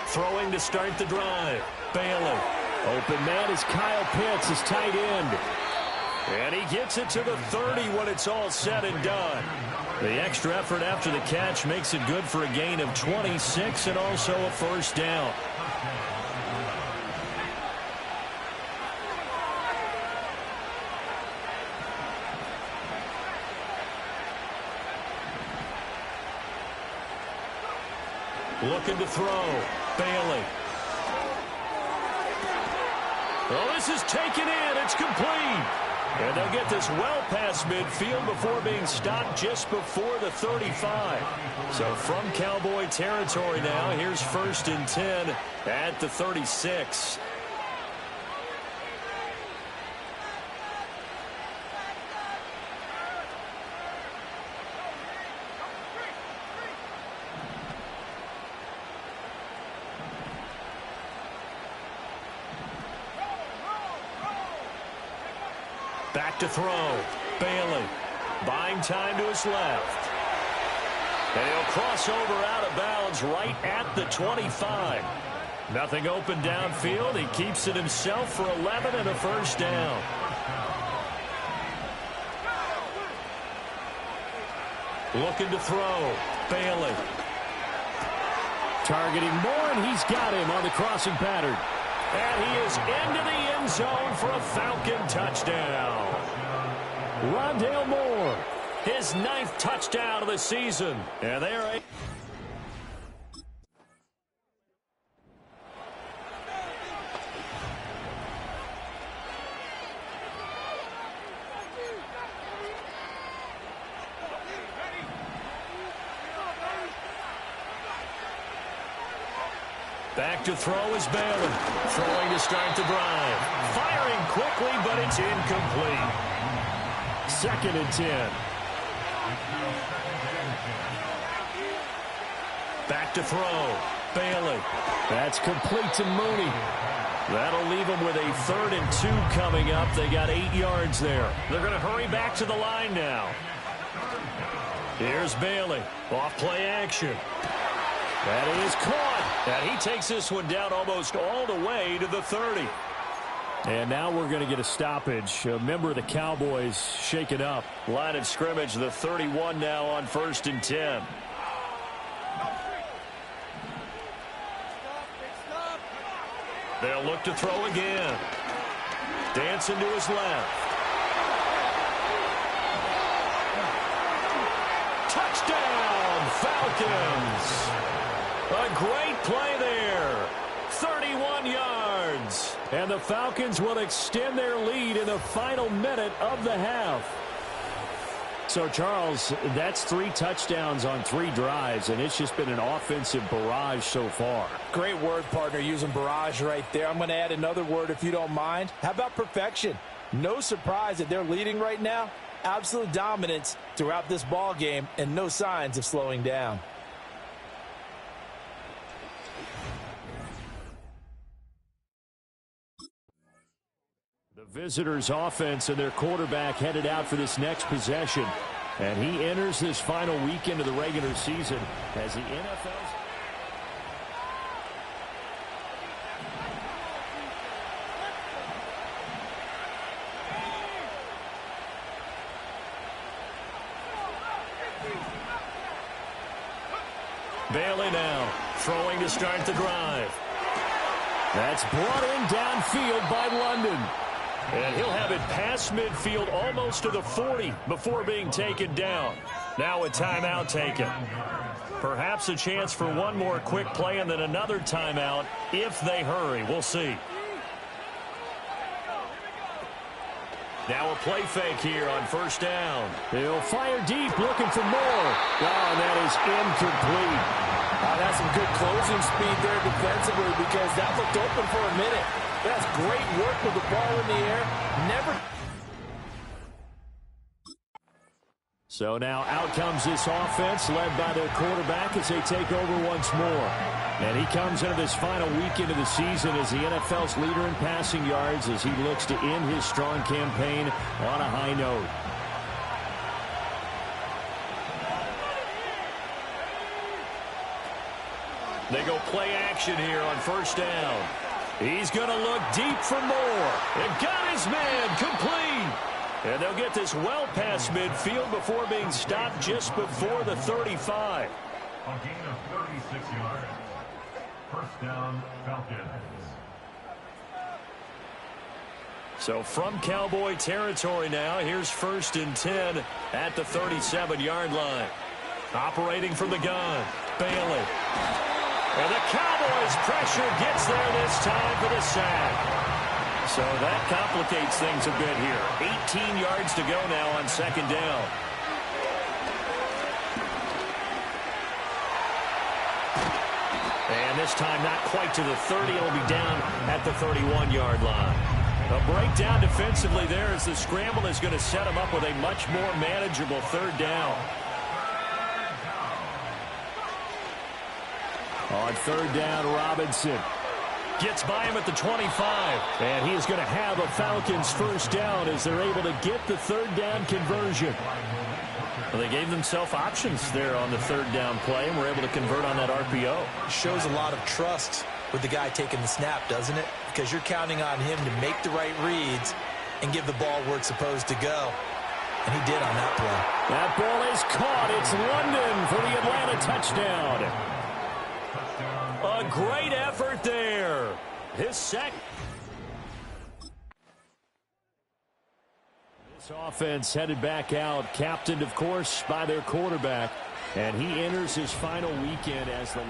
Throwing to start the drive. Bailey. Open man is Kyle Pitts, his tight end. And he gets it to the 30 when it's all said and done. The extra effort after the catch makes it good for a gain of 26 and also a 1st down. Looking to throw. Bailey. Oh, this is taken in. It's complete. And they'll get this well past midfield before being stopped just before the 35. So from Cowboy territory now, here's 1st and 10 at the 36. Back to throw. Bailey buying time to his left. And he'll cross over out of bounds right at the 25. Nothing open downfield. He keeps it himself for 11 and a 1st down. Looking to throw. Bailey. Targeting Moore, and he's got him on the crossing pattern. And he is into the end zone for a Falcon touchdown. Rondale Moore, his 9th touchdown of the season. And they are back to throw is Bailey. Throwing to start the drive. Firing quickly, but it's incomplete. 2nd and 10. Back to throw. Bailey. That's complete to Mooney. That'll leave them with a 3rd and 2 coming up. They got 8 yards there. They're going to hurry back to the line now. Here's Bailey. Off play action. That is caught. And he takes this one down almost all the way to the 30. And now we're going to get a stoppage. A member of the Cowboys shaken up. Line of scrimmage, the 31 now on 1st and 10. They'll look to throw again. Dancing to his left. Touchdown, Falcons. A great play there. 31 yards. And the Falcons will extend their lead in the final minute of the half. So, Charles, that's 3 touchdowns on 3 drives, and it's just been an offensive barrage so far.
Great word, partner, using barrage right there. I'm going to add another word if you don't mind. How about perfection? No surprise that they're leading right now. Absolute dominance throughout this ball game and no signs of slowing down.
The visitors' offense and their quarterback headed out for this next possession. And he enters this final weekend of the regular season as the NFL's... Bailey now throwing to start the drive. That's brought in downfield by London. And he'll have it past midfield almost to the 40 before being taken down. Now a timeout taken. Perhaps a chance for one more quick play and then another timeout if they hurry. We'll see. Now a play fake here on 1st down. He'll fire deep looking for more. Oh, and that is incomplete.
That's some good closing speed there defensively because that looked open for a minute. That's great work with the ball in the air. Never.
So now out comes this offense led by their quarterback as they take over once more. And he comes into this final weekend of the season as the NFL's leader in passing yards as he looks to end his strong campaign on a high note. They go play action here on 1st down. He's going to look deep for more. And got his man complete. And they'll get this well past midfield before being stopped just before the 35.
A gain of 36 yards. 1st down, Falcons.
So from Cowboy territory now, here's 1st and 10 at the 37-yard line. Operating from the gun, Bailey. And the Cowboys' pressure gets there this time for the sack. So that complicates things a bit here. 18 yards to go now on 2nd down. And this time not quite to the 30. It'll be down at the 31-yard line. A breakdown defensively there as the scramble is going to set him up with a much more manageable 3rd down. On 3rd down, Robinson gets by him at the 25. And he is going to have a Falcons 1st down as they're able to get the 3rd down conversion. Well, they gave themselves options there on the 3rd down play and were able to convert on that RPO.
Shows a lot of trust with the guy taking the snap, doesn't it? Because you're counting on him to make the right reads and give the ball where it's supposed to go. And he did on that play.
That ball is caught. It's London for the Atlanta touchdown. A great effort there. His second. This offense headed back out, captained, of course, by their quarterback. And he enters his final weekend as the league.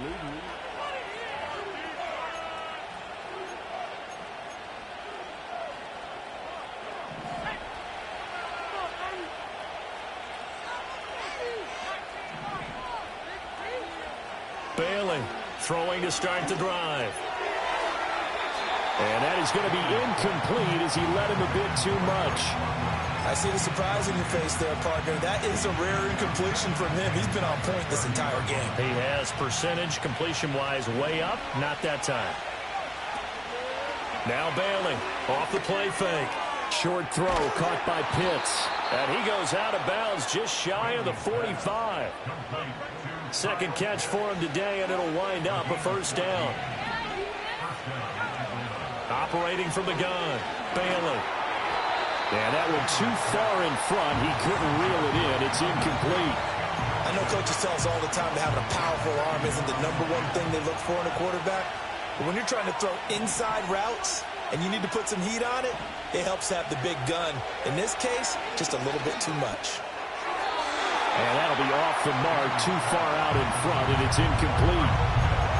Bailey throwing to start the drive. And that is going to be incomplete as he led him a bit too much.
I see the surprise in your face there, partner. That is a rare incompletion from him. He's been on point this entire game.
He has percentage completion-wise way up. Not that time. Now Bailey off the play fake. Short throw caught by Pitts.
And he goes out of bounds just shy of the 45. Second catch for him today, and it'll wind up a first down. Operating from the gun, Bailey.
Yeah, that one too far in front. He couldn't reel it in. It's incomplete.
I know coaches tell us all the time that having a powerful arm isn't the #1 thing they look for in a quarterback. But when you're trying to throw inside routes and you need to put some heat on it, it helps to have the big gun. In this case, just a little bit too much.
And that'll be off the mark, too far out in front, and it's incomplete.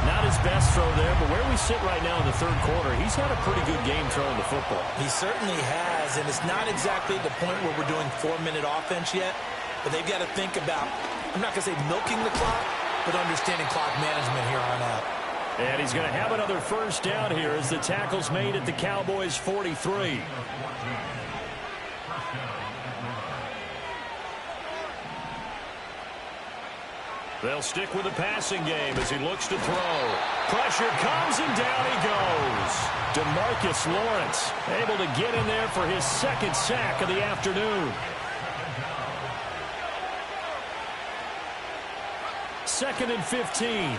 Not his best throw there, but where we sit right now in the third quarter, he's had a pretty good game throwing the football.
He certainly has, and it's not exactly the point where we're doing 4-minute offense yet, but they've got to think about, I'm not going to say milking the clock, but understanding clock management here on out.
And he's going to have another first down here as the tackle's made at the Cowboys' 43. They'll stick with the passing game as he looks to throw. Pressure comes and down he goes. DeMarcus Lawrence able to get in there for his second sack of the afternoon. Second and 15.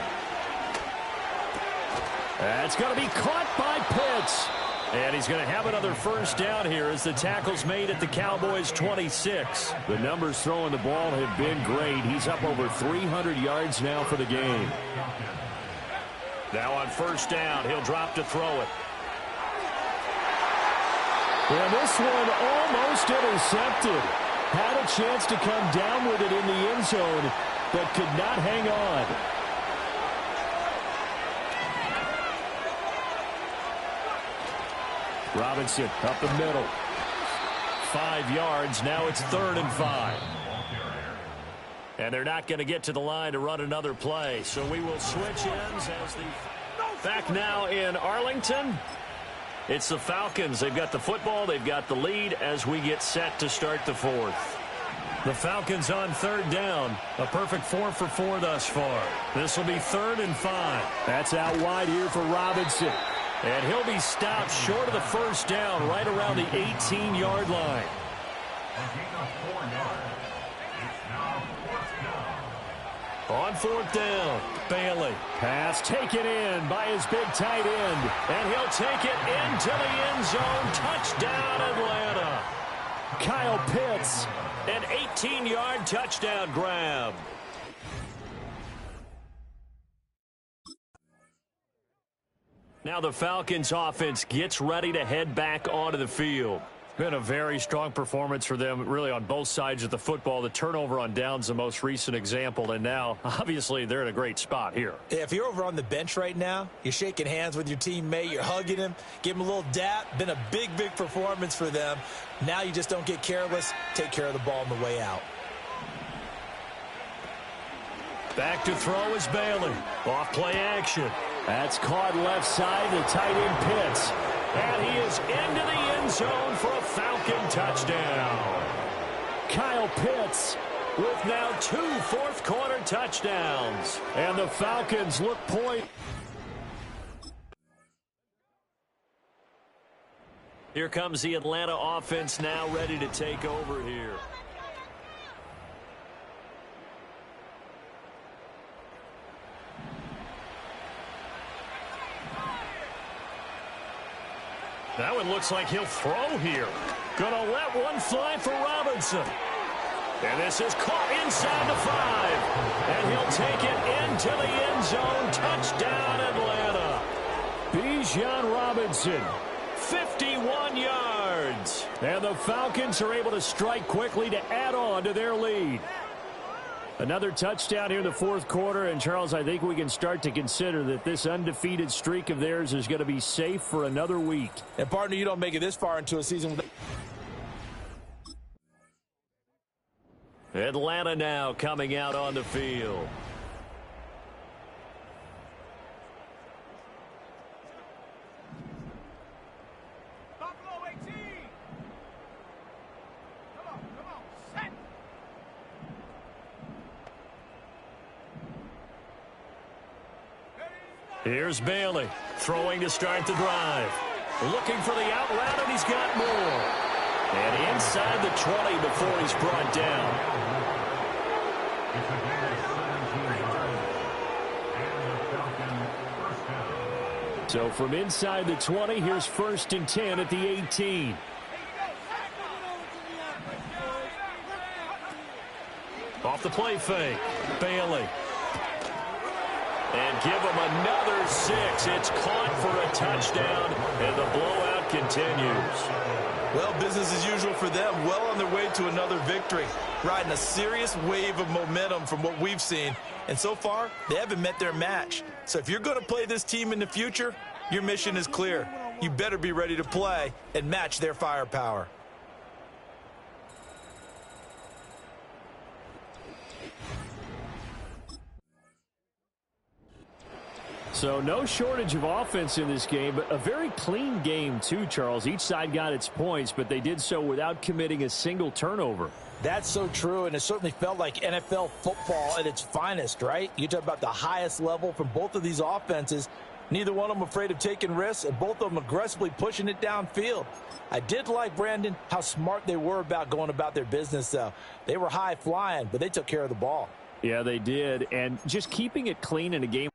That's going to be caught by Pitts. And he's going to have another first down here as the tackle's made at the Cowboys' 26.
The numbers throwing the ball have been great. He's up over 300 yards now for the game.
Now on first down, he'll drop to throw it.
And this one almost intercepted. Had a chance to come down with it in the end zone, but could not hang on. Robinson up the middle.
5 yards. Now it's 3rd and 5. And they're not going to get to the line to run another play. So we will switch ends as the... Back now in Arlington. It's the Falcons. They've got the football. They've got the lead as we get set to start the 4th. The Falcons on 3rd down. A perfect 4 for 4 thus far. This will be 3rd and 5.
That's out wide here for Robinson.
And he'll be stopped short of the first down right around the 18-yard line. On 4th down, Bailey.
Pass taken in by his big tight end.
And he'll take it into the end zone. Touchdown, Atlanta.
Kyle Pitts.
An 18-yard touchdown grab. Now the Falcons offense gets ready to head back onto the field.
Been a very strong performance for them, really, on both sides of the football. The turnover on downs, the most recent example, and now, obviously, they're in a great spot here.
Yeah, if you're over on the bench right now, you're shaking hands with your teammate, you're hugging him, give him a little dap. Been a big, big performance for them. Now you just don't get careless. Take care of the ball on the way out.
Back to throw is Bailey. Off play action.
That's caught left side, the tight end Pitts.
And he is into the end zone for a Falcon touchdown.
Kyle Pitts
with now 2 fourth-quarter touchdowns.
And the Falcons look point.
Here comes the Atlanta offense now ready to take over here. That one looks like he'll throw here. Gonna let one fly for Robinson. And this is caught inside the 5. And he'll take it into the end zone. Touchdown, Atlanta.
Bijan Robinson.
51 yards.
And the Falcons are able to strike quickly to add on to their lead. Another touchdown here in the 4th quarter, and Charles, I think we can start to consider that this undefeated streak of theirs is going to be safe for another week.
And partner, you don't make it this far into a season.
Atlanta now coming out on the field. Here's Bailey throwing to start the drive. Looking for the out route, and he's got more. And inside the 20 before he's brought down.
It's a gain of 17 yards. And the Falcons first down.
So from inside the 20, here's 1st and 10 at the 18.
Off the play fake, Bailey. And give him another 6. It's caught for a touchdown, and the blowout continues.
Well, business as usual for them. Well on their way to another victory. Riding a serious wave of momentum from what we've seen. And so far, they haven't met their match. So if you're going to play this team in the future, your mission is clear. You better be ready to play and match their firepower.
So no shortage of offense in this game, but a very clean game too, Charles. Each side got its points, but they did so without committing a single turnover.
That's so true, and it certainly felt like NFL football at its finest, right? You talk about the highest level from both of these offenses. Neither one of them afraid of taking risks, and both of them aggressively pushing it downfield. I did like, Brandon, how smart they were about going about their business, though. They were high flying, but they took care of the ball.
Yeah, they did, and just keeping it clean in a game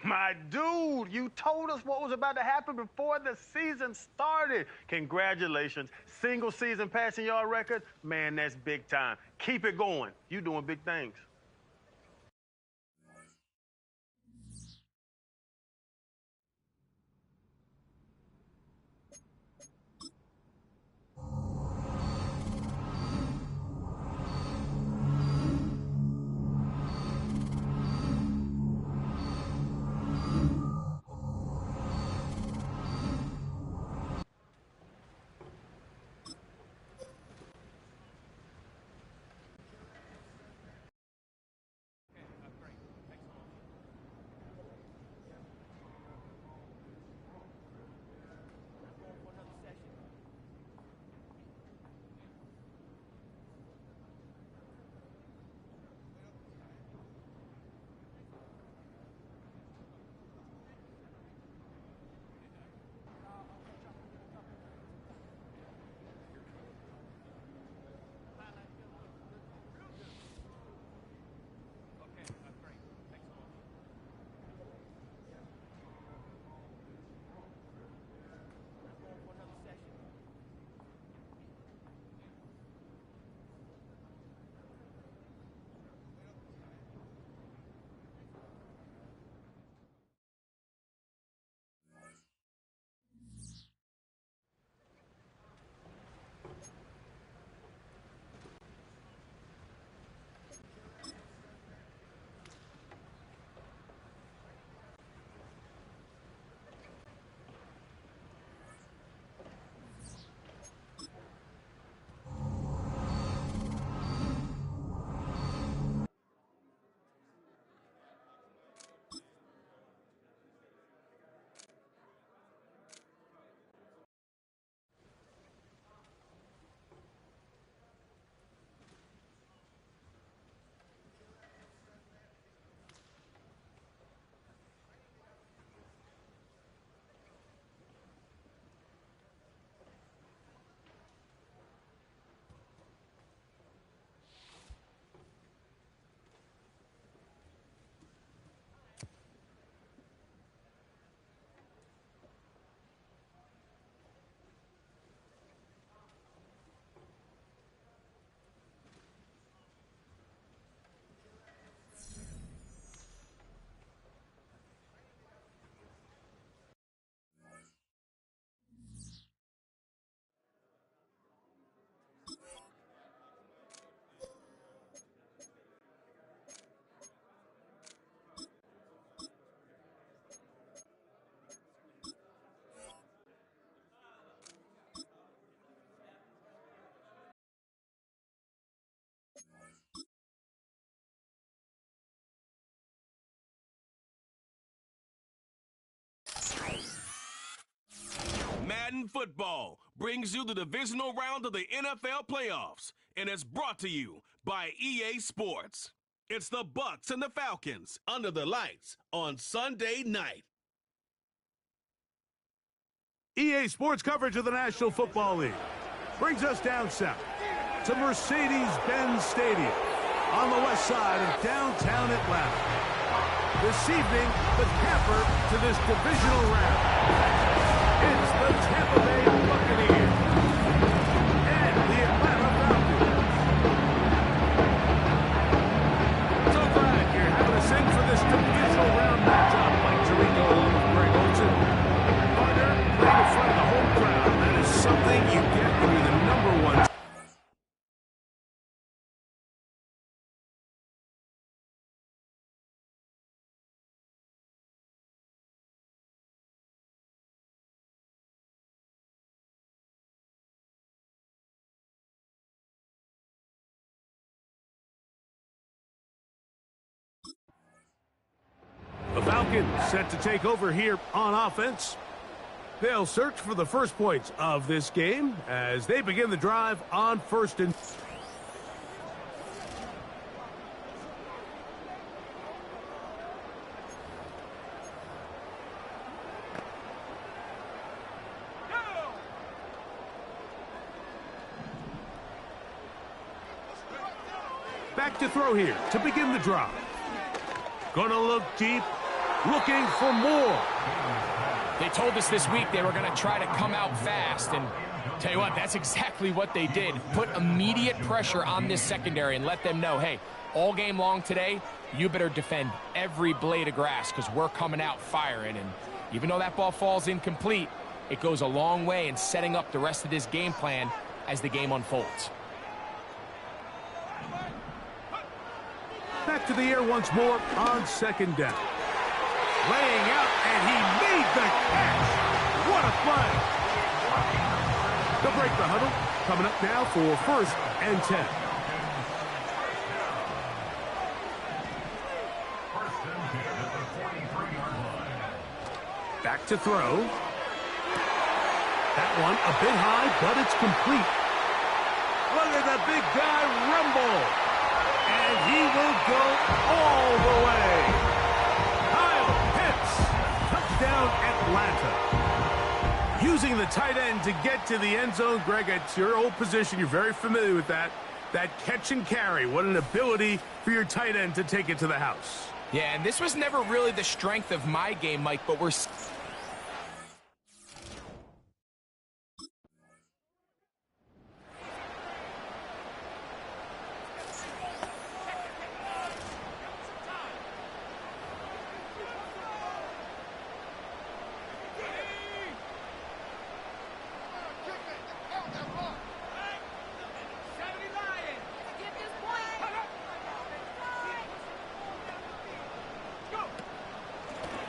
My dude, you told us what was about to happen before the season started. Congratulations. Single season passing yard record. Man, that's big time. Keep it going. You doing big things.
Football brings you the divisional round of the NFL playoffs, and it's brought to you by EA Sports. It's the Bucs and the Falcons under the lights on Sunday night.
EA Sports coverage of the National Football League brings us down south to Mercedes-Benz Stadium on the west side of downtown Atlanta. This evening, the capper to this divisional round. It's the Tampa Bay Buccaneers and the Atlanta Falcons. So glad you're having us in for this divisional round matchup. Mike Tirico along with Greg Olsen. Partner, playing in front of the home crowd. That is something you get when you're the number one. The Falcons set to take over here on offense. They'll search for the first points of this game as they begin the drive on first and... Back to throw here to begin the drive. Gonna look deep, looking for more.
They told us this week they were going to try to come out fast, and tell you what, that's exactly what they did. Put immediate pressure on this secondary and let them know, hey, all game long today, you better defend every blade of grass because we're coming out firing. And even though that ball falls incomplete, it goes a long way in setting up the rest of this game plan as the game unfolds.
Back to the air once more on second down. Laying out, and he made the catch. What a play. They'll break the huddle. Coming up now for first and 10. Back to throw. That one a bit high, but it's complete. Look at the big guy rumble. And he will go all the way. Touchdown, Atlanta. Using the tight end to get to the end zone. Greg, it's your old position. You're very familiar with that. That catch and carry. What an ability for your tight end to take it to the house.
Yeah, and this was never really the strength of my game, Mike, but we're...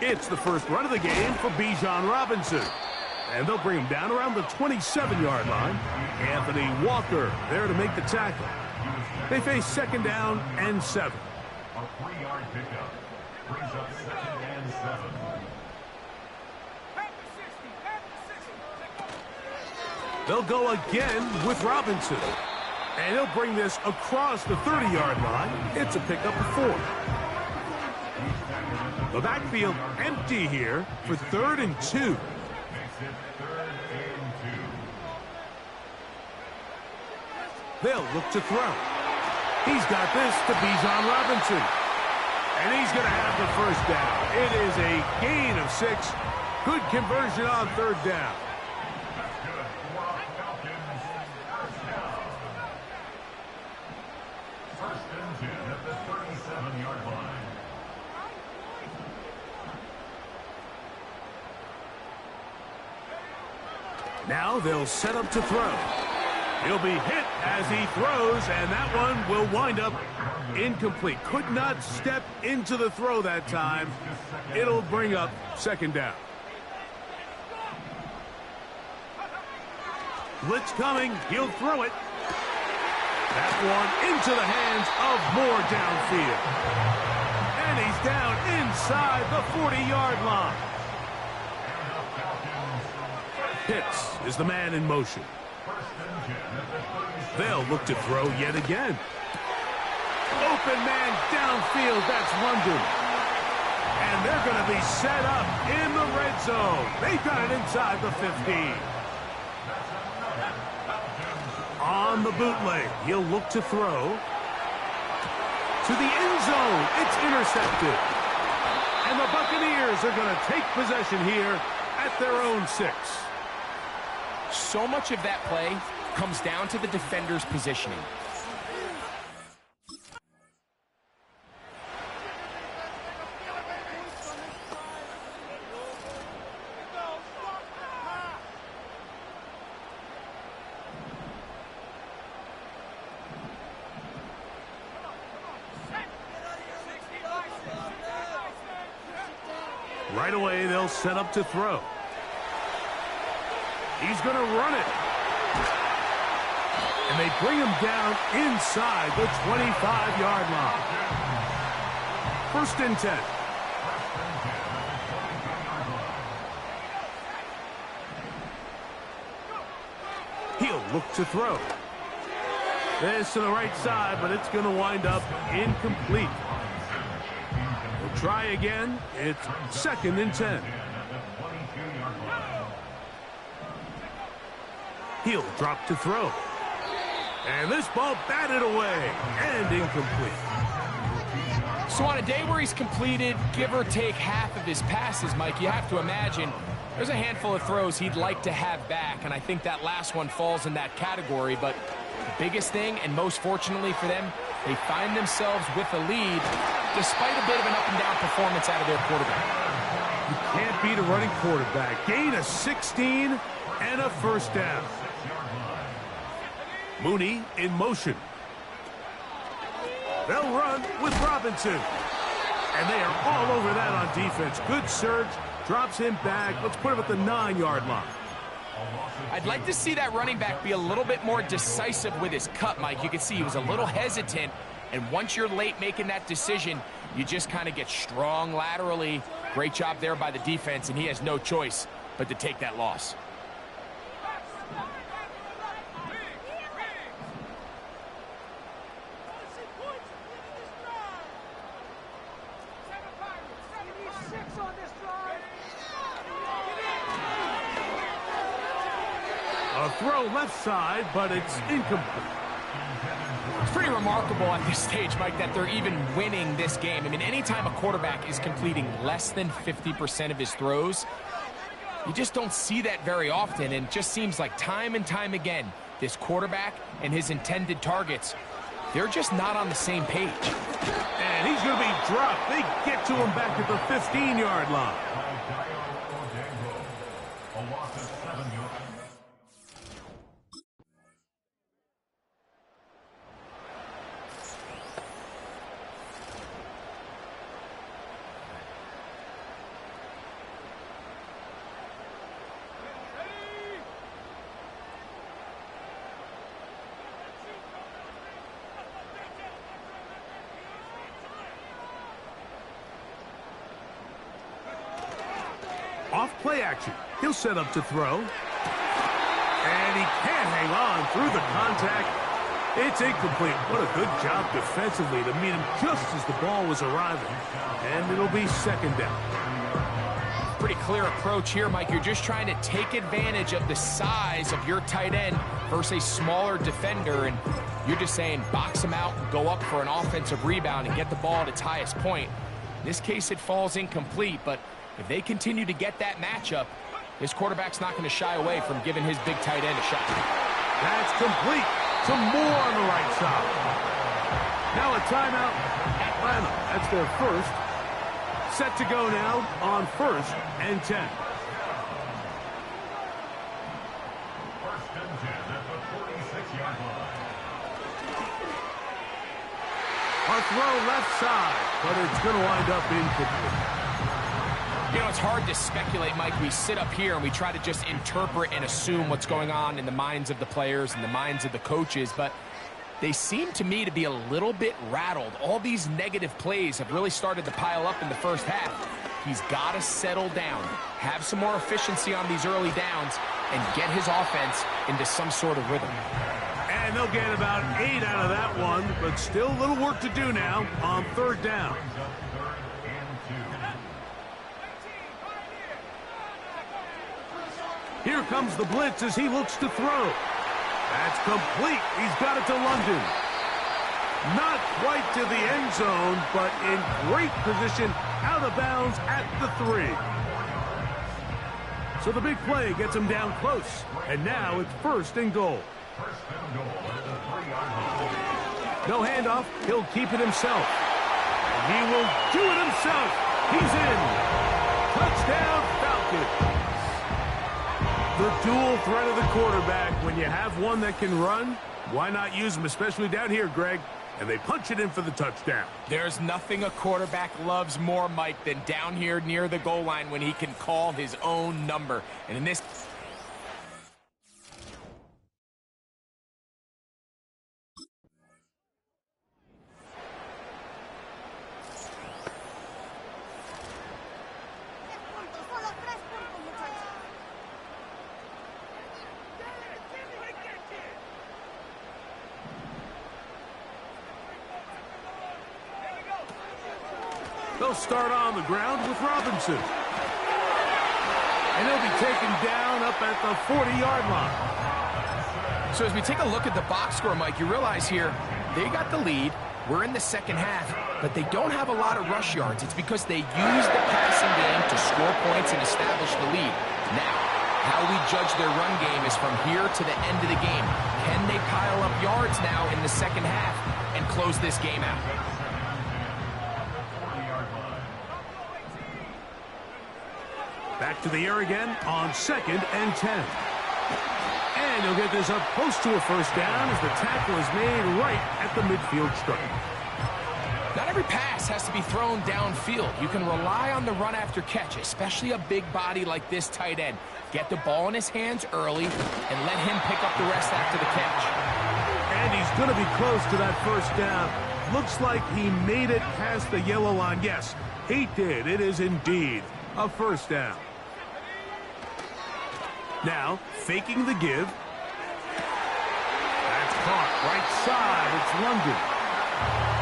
It's the first run of the game for Bijan Robinson. And they'll bring him down around the 27-yard line. Anthony Walker there to make the tackle. They face second down and 7.
A 3-yard pickup brings up second and 7.
They'll go again with Robinson. And he'll bring this across the 30-yard line. It's a pickup of 4. The backfield empty here for 3rd and 2.
Makes it 3rd and 2.
They'll look to throw. He's got this to Bijan Robinson. And he's going to have the first down. It is a gain of 6. Good conversion on 3rd down.
That's good for a Falcons first down. 1st and 10 at the 37-yard line.
Now they'll set up to throw. He'll be hit as he throws, and that one will wind up incomplete. Could not step into the throw that time. It'll bring up second down. Blitz coming. He'll throw it. That one into the hands of Moore downfield. And he's down inside the 40-yard line. Pitts is the man in motion. They'll look to throw yet again. Open man downfield, that's London. And they're going to be set up in the red zone. They've got it inside the 15. On the bootleg, he'll look to throw. To the end zone, it's intercepted. And the Buccaneers are going to take possession here at their own 6.
So much of that play comes down to the defender's positioning.
Right away, they'll set up to throw. He's going to run it. And they bring him down inside the 25-yard line. 1st and 10. He'll look to throw. This to the right side, but it's going to wind up incomplete. We'll try again. It's 2nd and 10. He'll drop to throw. And this ball batted away and incomplete.
So on a day where he's completed, give or take half of his passes, Mike, you have to imagine there's a handful of throws he'd like to have back, and I think that last one falls in that category. But the biggest thing, and most fortunately for them, they find themselves with a lead despite a bit of an up-and-down performance out of their quarterback.
You can't beat a running quarterback. Gain of 16 and a 1st down. Mooney in motion. They'll run with Robinson. And they are all over that on defense. Good surge. Drops him back. Let's put him at the 9-yard line.
I'd like to see that running back be a little bit more decisive with his cut, Mike. You can see he was a little hesitant. And once you're late making that decision, you just kind of get strong laterally. Great job there by the defense, and he has no choice but to take that loss.
A throw left side, but it's incomplete.
It's pretty remarkable at this stage, Mike, that they're even winning this game. I mean, anytime a quarterback is completing less than 50% of his throws, you just don't see that very often, and it just seems like time and time again, this quarterback and his intended targets, they're just not on the same page.
And he's going to be dropped. They get to him back at the 15-yard line. Off play action. He'll set up to throw. And he can't hang on through the contact. It's incomplete. What a good job defensively to meet him just as the ball was arriving. And it'll be 2nd down.
Pretty clear approach here, Mike. You're just trying to take advantage of the size of your tight end versus a smaller defender. And you're just saying box him out and go up for an offensive rebound and get the ball at its highest point. In this case, it falls incomplete, but if they continue to get that matchup, this quarterback's not going to shy away from giving his big tight end a shot.
That's complete. Some more on the right side. Now a timeout. Atlanta. That's their first. Set to go now on 1st and 10.
1st and 10 at the 46-yard line.
A throw left side, but it's going to wind up incomplete.
You know, it's hard to speculate, Mike. We sit up here and we try to just interpret and assume what's going on in the minds of the players and the minds of the coaches, but they seem to me to be a little bit rattled. All these negative plays have really started to pile up in the first half. He's got to settle down, have some more efficiency on these early downs, and get his offense into some sort of rhythm.
And they'll get about 8 out of that one, but still a little work to do now on 3rd down. Here comes the blitz as he looks to throw. That's complete. He's got it to London. Not quite to the end zone, but in great position out of bounds at the 3. So the big play gets him down close. And now it's 1st and goal. No handoff. He'll keep it himself. He will do it himself. He's in. Touchdown, Falcons. The dual threat of the quarterback. When you have one that can run, why not use him, especially down here, Greg? And they punch it in for the touchdown.
There's nothing a quarterback loves more, Mike, than down here near the goal line when he can call his own number. And in this...
They'll start on the ground with Robinson. And he'll be taken down up at the 40-yard line.
So as we take a look at the box score, Mike, you realize here they got the lead. We're in the second half, but they don't have a lot of rush yards. It's because they use the passing game to score points and establish the lead. Now, how we judge their run game is from here to the end of the game. Can they pile up yards now in the second half and close this game out?
Back to the air again on 2nd and 10. And he'll get this up close to a 1st down as the tackle is made right at the midfield stripe.
Not every pass has to be thrown downfield. You can rely on the run after catch, especially a big body like this tight end. Get the ball in his hands early and let him pick up the rest after the catch.
And he's going to be close to that 1st down. Looks like he made it past the yellow line. Yes, he did. It is indeed a 1st down. Now, faking the give. That's caught right side. It's London.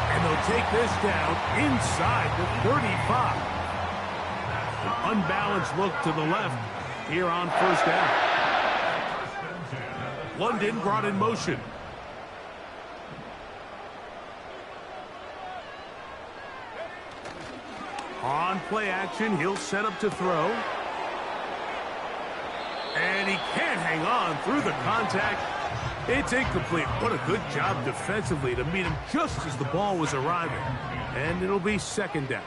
And they'll take this down inside the 35. An unbalanced look to the left here on 1st down. London brought in motion. On play action, he'll set up to throw. And he can't hang on through the contact. It's incomplete. What a good job defensively to meet him just as the ball was arriving. And it'll be 2nd down.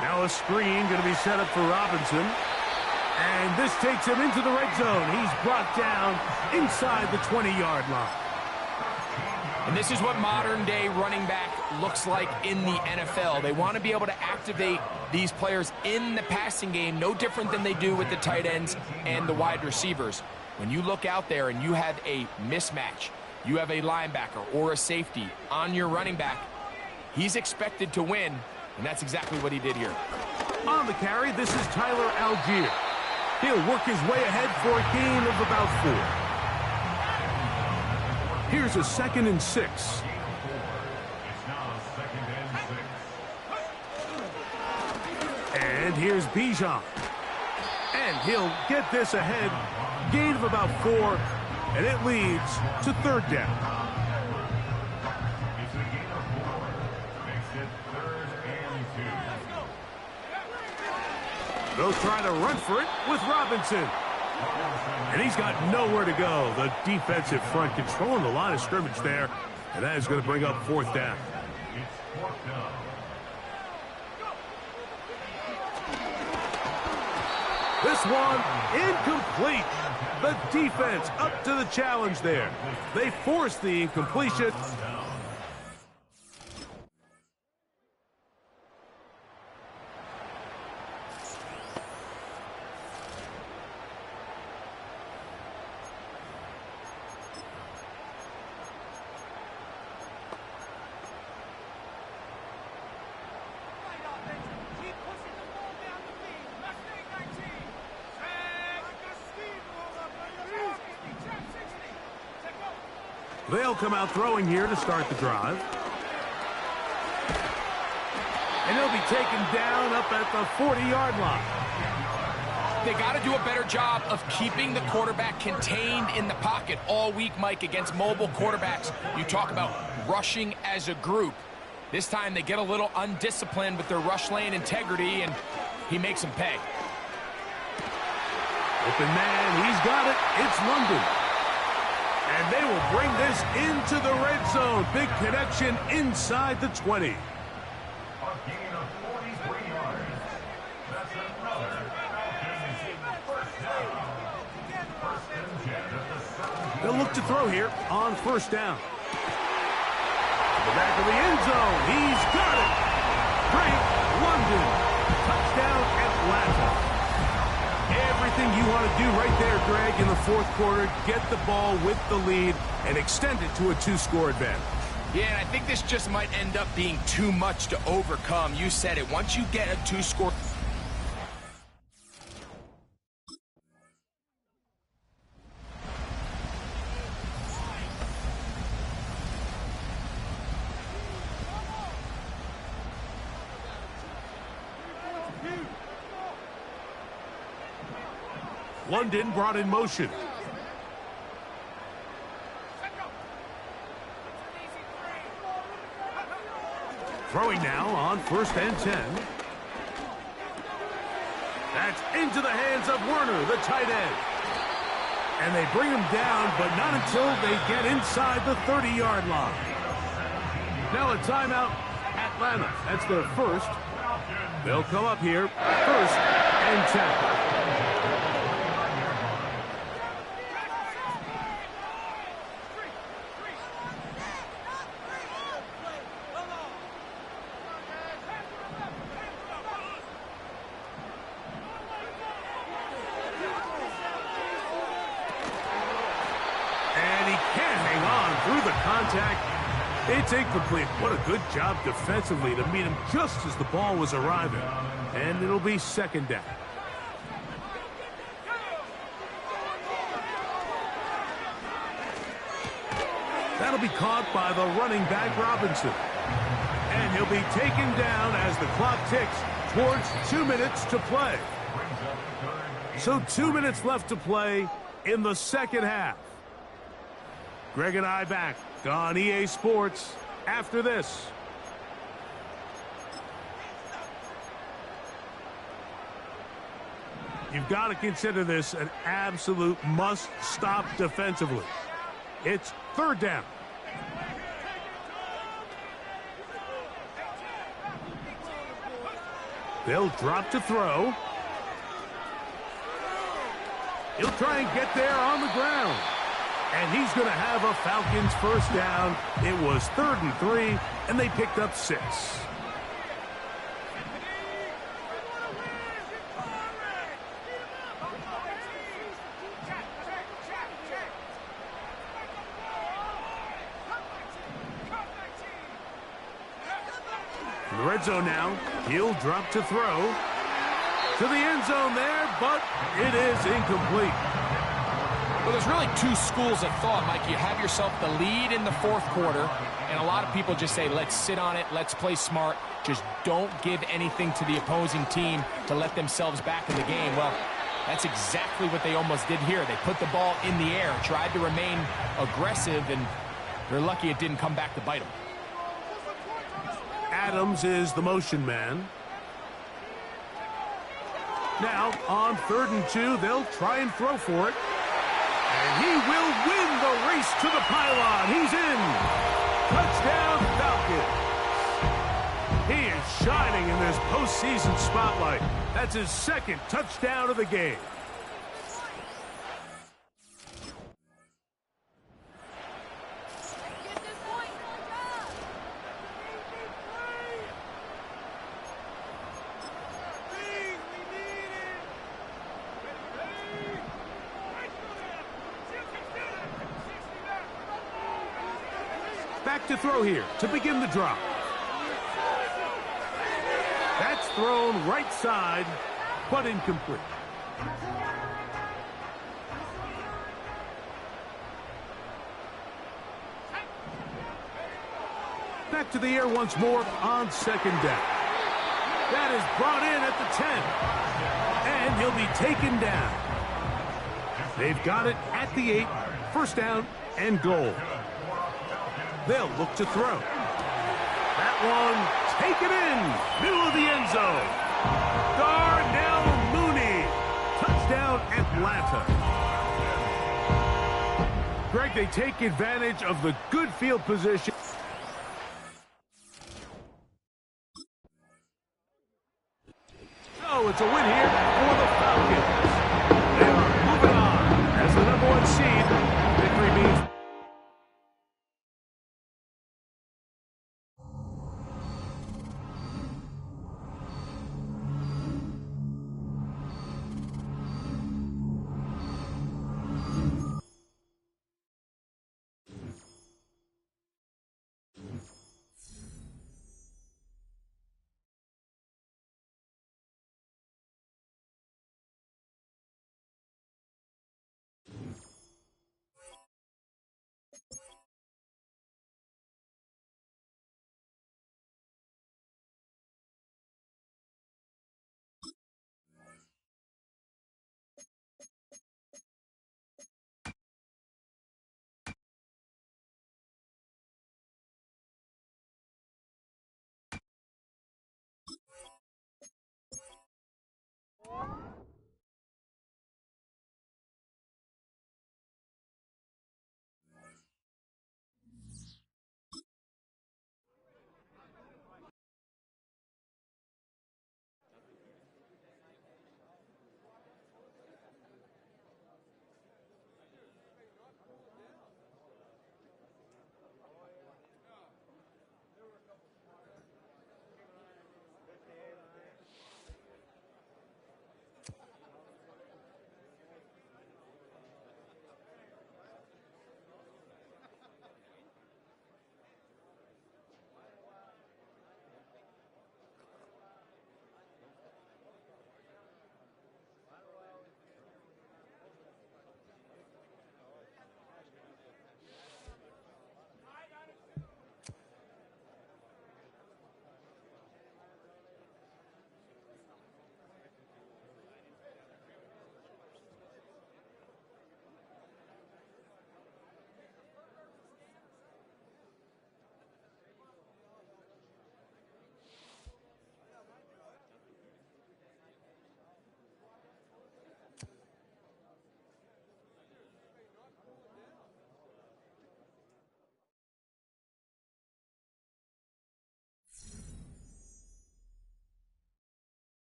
Now a screen going to be set up for Robinson. And this takes him into the red zone. He's brought down inside the 20-yard line.
And this is what modern-day running back looks like in the NFL. They want to be able to activate these players in the passing game, no different than they do with the tight ends and the wide receivers. When you look out there and you have a mismatch, you have a linebacker or a safety on your running back, he's expected to win, and that's exactly what he did here.
On the carry, this is Tyler Algier. He'll work his way ahead for a gain of about 4. Here's a 2nd and 6.
It's now 2nd and 6.
And here's Bijan. And he'll get this ahead. Gain of about 4. And it leads to 3rd down.
It's a gain of 4. Makes it 3rd and 2.
They'll try to run for it with Robinson. And he's got nowhere to go. The defensive front controlling the line of scrimmage there. And that is going to bring up 4th down.
It's 4th down.
This one incomplete. The defense up to the challenge there. They force the incompletion. They'll come out throwing here to start the drive. And he'll be taken down up at the 40-yard line.
They got to do a better job of keeping the quarterback contained in the pocket all week, Mike, against mobile quarterbacks. You talk about rushing as a group. This time they get a little undisciplined with their rush lane integrity, and he makes them pay.
Open man, he's got it. It's London. And they will bring this into the red zone. Big connection inside the 20.
A gain of 43 yards. That's another Falcons first down. First and 10 at the 7.
They'll look to throw here on first down. To the back of the end zone. He's got it. Drake London. Touchdown Atlanta. Everything you want to do right there, Greg, in the fourth quarter. Get the ball with the lead and extend it to a 2-score advantage.
Yeah, and I think this just might end up being too much to overcome. You said it. Once you get a 2-score...
London brought in motion. Throwing now on first and 10. That's into the hands of Werner, the tight end. And they bring him down, but not until they get inside the 30-yard line. Now a timeout, Atlanta. That's their first. They'll come up here, first and 10. It's incomplete. What a good job defensively to meet him just as the ball was arriving. And it'll be second down. That'll be caught by the running back Robinson. And he'll be taken down as the clock ticks towards 2 minutes to play. So 2 minutes left to play in the second half. Greg and I back on EA Sports after this. You've got to consider this an absolute must-stop defensively. It's third down. They'll drop to throw. He'll try and get there on the ground. And he's going to have a Falcons first down. It was 3rd and 3, and they picked up 6. In the red zone now, he'll drop to throw. To the end zone there, but it is incomplete.
Well, there's really two schools of thought, Mike. You have yourself the lead in the fourth quarter, and a lot of people just say, let's sit on it, let's play smart, just don't give anything to the opposing team to let themselves back in the game. Well, that's exactly what they almost did here. They put the ball in the air, tried to remain aggressive, and they're lucky it didn't come back to bite them.
Adams is the motion man. Now, on 3rd and 2, they'll try and throw for it. And he will win the race to the pylon. He's in. Touchdown, Falcons. He is shining in this postseason spotlight. That's his 2nd touchdown of the game. Back to throw here to begin the drop. That's thrown right side, but incomplete. back to the air once more on second down. That is brought in at the 10. And he'll be taken down. They've got it at the 8. First down and goal. They'll look to throw. That one taken in. Middle of the end zone. Darnell Mooney. Touchdown Atlanta. Greg, they take advantage of the good field position. So it's a win here for the Falcons. They are moving on as the #1 seed. Victory means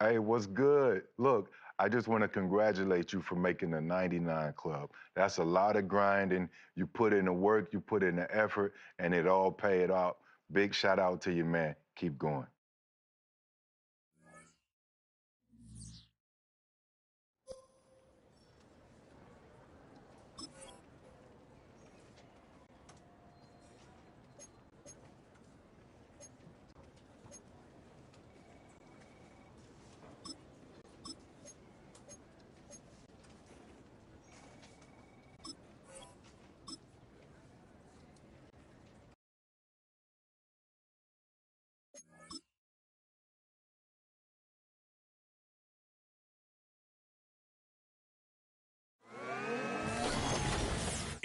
Hey, what's good? Look, I just want to congratulate you for making the 99 club. That's a lot of grinding. You put in the work, you put in the effort, and it all paid off. Big shout out to you, man. Keep going.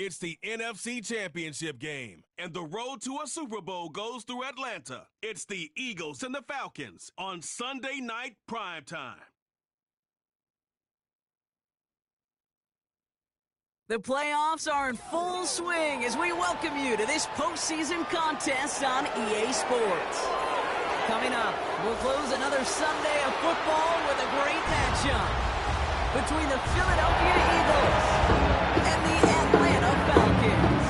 It's the NFC Championship game, and the road to a Super Bowl goes through Atlanta. It's the Eagles and the Falcons on Sunday night primetime.
The playoffs are in full swing as we welcome you to this postseason contest on EA Sports. Coming up, we'll close another Sunday of football with a great matchup between the Philadelphia Eagles and the Atlanta Falcons.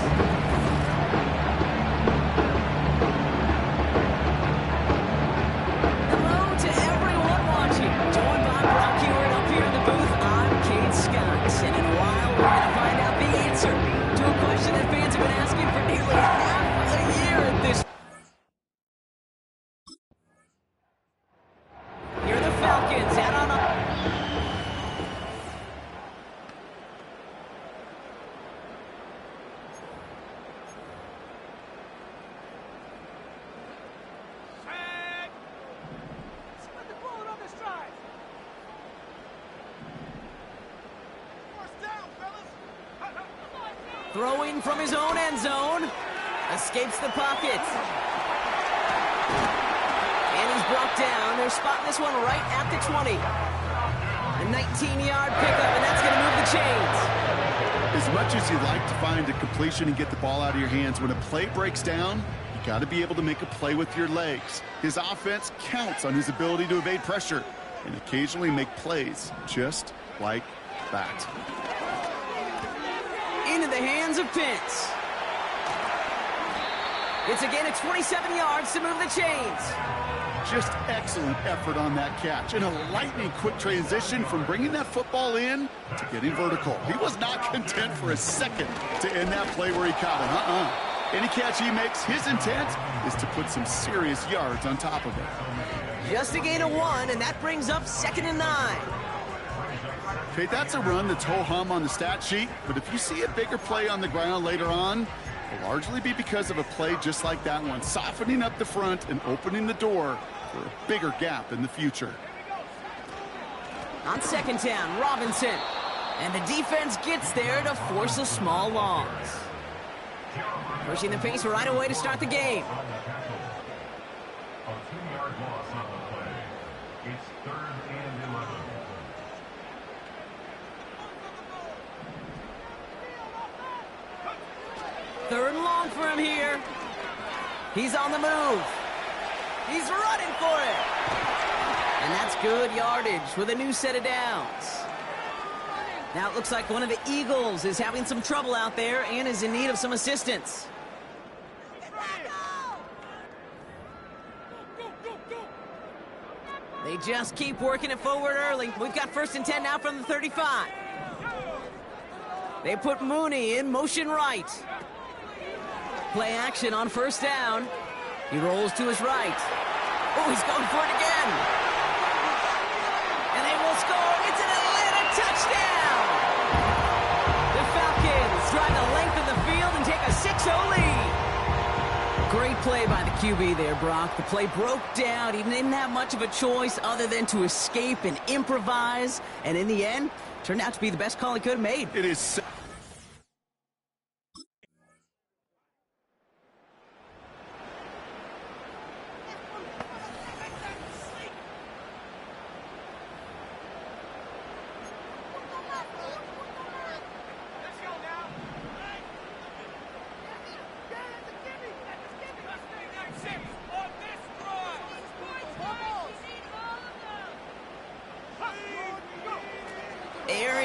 Hello to everyone watching. Joined by Brock Hewitt up here in the booth, I'm Kate Scott. And in a while, we're going to find out the answer to a question that fans have been asking for nearly half a year at this. Here are the Falcons out on a... Throwing from his own end zone. Escapes the pocket. And he's brought down. They're spotting this one right at the 20. A 19-yard pickup, and that's going to move the chains.
As much as you like to find a completion and get the ball out of your hands, when a play breaks down, you got to be able to make a play with your legs. His offense counts on his ability to evade pressure and occasionally make plays just like that.
Into the hands of Pitts. It's again at 27 yards to move the chains.
Just excellent effort on that catch. And a lightning quick transition from bringing that football in to getting vertical. He was not content for a second to end that play where he caught it. Any catch he makes, his intent is to put some serious yards on top of it.
Just a gain of 1, and that brings up 2nd and 9.
Okay, that's a run that's ho-hum on the stat sheet, but if you see a bigger play on the ground later on, it'll largely be because of a play just like that one, softening up the front and opening the door for a bigger gap in the future.
On 2nd down, Robinson. And the defense gets there to force a small loss. Pushing the pace right away to start the game.
A 2-yard loss on the play. It's 3rd and 11.
Third and long for him here. He's on the move. He's running for it. And that's good yardage with a new set of downs. Now it looks like one of the Eagles is having some trouble out there and is in need of some assistance. They just keep working it forward early. We've got 1st and 10 now from the 35. They put Mooney in motion right. Play action on 1st down. He rolls to his right. Oh, he's going for it again. And they will score. It's an Atlanta touchdown. The Falcons drive the length of the field and take a 6-0 lead. Great play by the QB there, Brock. The play broke down. He didn't have much of a choice other than to escape and improvise. And in the end, turned out to be the best call he could have made.
It is...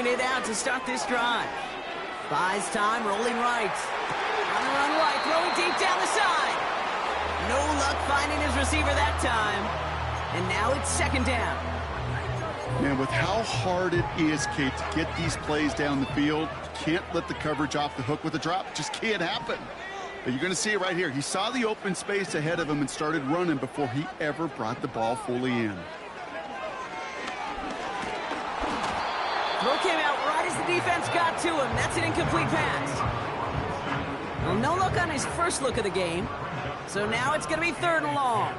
throwing it out to start this drive. Buys time, rolling right. On the run right, throwing deep down the side. No luck finding his receiver that time. And now it's second down.
Man, with how hard it is, Kate, to get these plays down the field, you can't let the coverage off the hook with a drop. It just can't happen. But you're going to see it right here. He saw the open space ahead of him and started running before he ever brought the ball fully in.
Throw came out right as the defense got to him. That's an incomplete pass. Well, no look on his first look of the game. So now it's going to be third and long.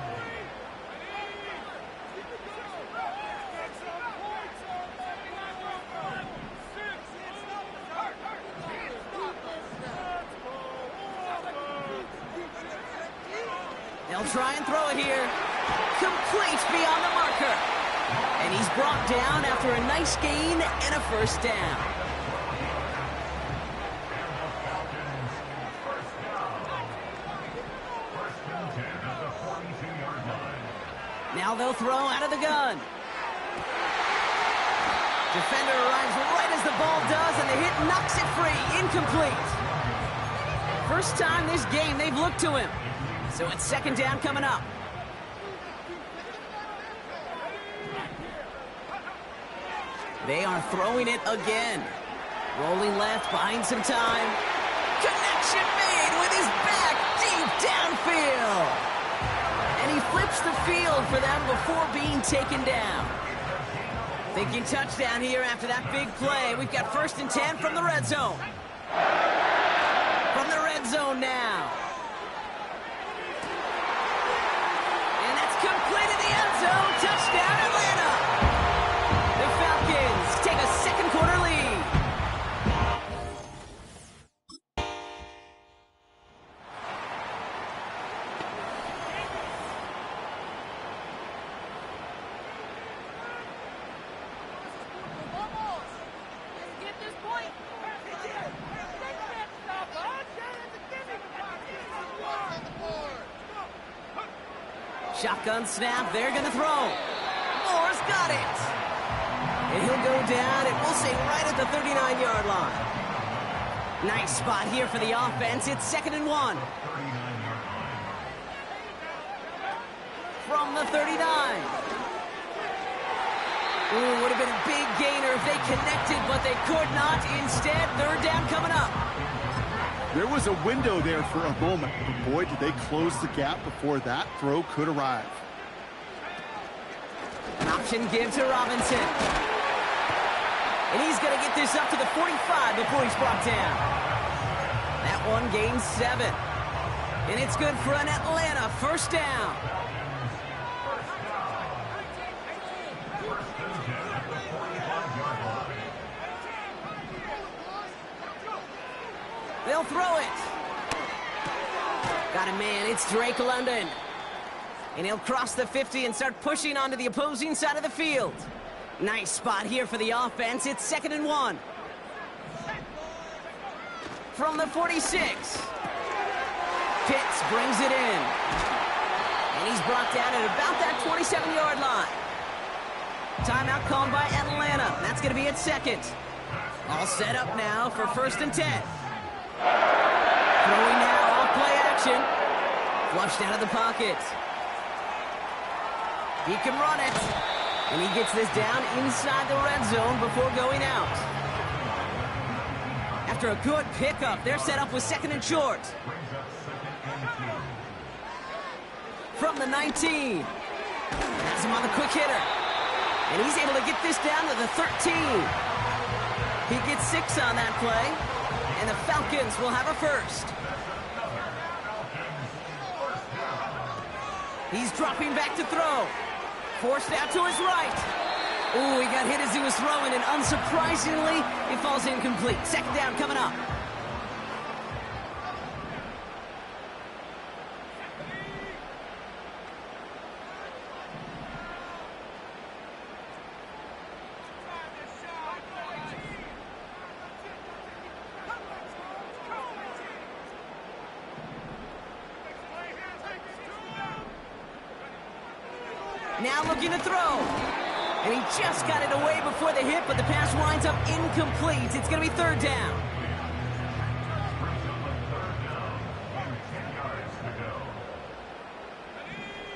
They'll try and throw it here. Complete beyond the marker. And he's brought down after a nice gain and a first down. Now they'll throw out of the gun. Defender arrives right as the ball does, and the hit knocks it free. Incomplete. First time this game they've looked to him. So it's second down coming up. They are throwing it again. Rolling left, buying some time. Connection made with his back deep downfield. And he flips the field for them before being taken down. Thinking touchdown here after that big play. We've got 1st and 10 from the red zone. From the red zone now. And that's complete in the end zone. Touchdown, Atlanta. The Falcons take a second quarter lead. Shotgun snap, they're going to throw. Moore's got it. And he'll go down, and we'll say right at the 39-yard line. Nice spot here for the offense. It's 2nd and 1. From the 39. Ooh, would have been a big gainer if they connected, but they could not. Instead, 3rd down coming up.
There was a window there for a moment, but boy, did they close the gap before that throw could arrive.
An option give to Robinson. And he's going to get this up to the 45 before he's brought down. That one gains 7. And it's good for an Atlanta first down. They'll throw it. Got a man, it's Drake London. And he'll cross the 50 and start pushing onto the opposing side of the field. Nice spot here for the offense. It's 2nd and 1. From the 46. Pitts brings it in. And he's brought down at about that 27-yard line. Timeout called by Atlanta. That's going to be at 2nd. All set up now for 1st and 10. Throwing now off play action. Flushed out of the pocket. He can run it. And he gets this down inside the red zone before going out. After a good pickup, they're set up with 2nd and short. From the 19. Has him on the quick hitter. And he's able to get this down to the 13. He gets 6 on that play. And the Falcons will have a first. He's dropping back to throw. Forced out to his right. Ooh, he got hit as he was throwing, and unsurprisingly, it falls incomplete. 2nd down coming up. Now looking to throw. And he just got it away before the hit, but the pass winds up incomplete. It's going to be third down.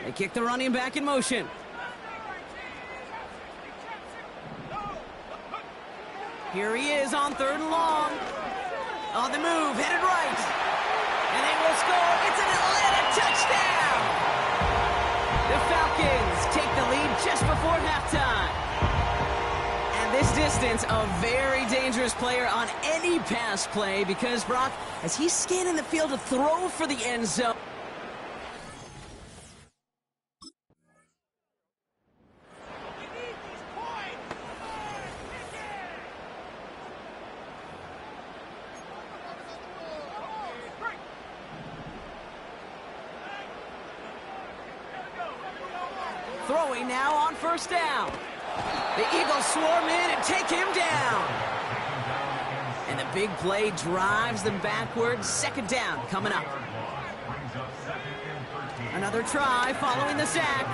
They kick the running back in motion. Here he is on third and long. On the move, headed right. And they will score. It's an Atlanta touchdown. The Falcons take the lead just before halftime. And this distance, a very dangerous player on any pass play because, Brock, as he's scanning the field to throw for the end zone. Throwing now on first down. The Eagles swarm in and take him down. And the big play drives them backwards. Second down coming up. Another try following the sack.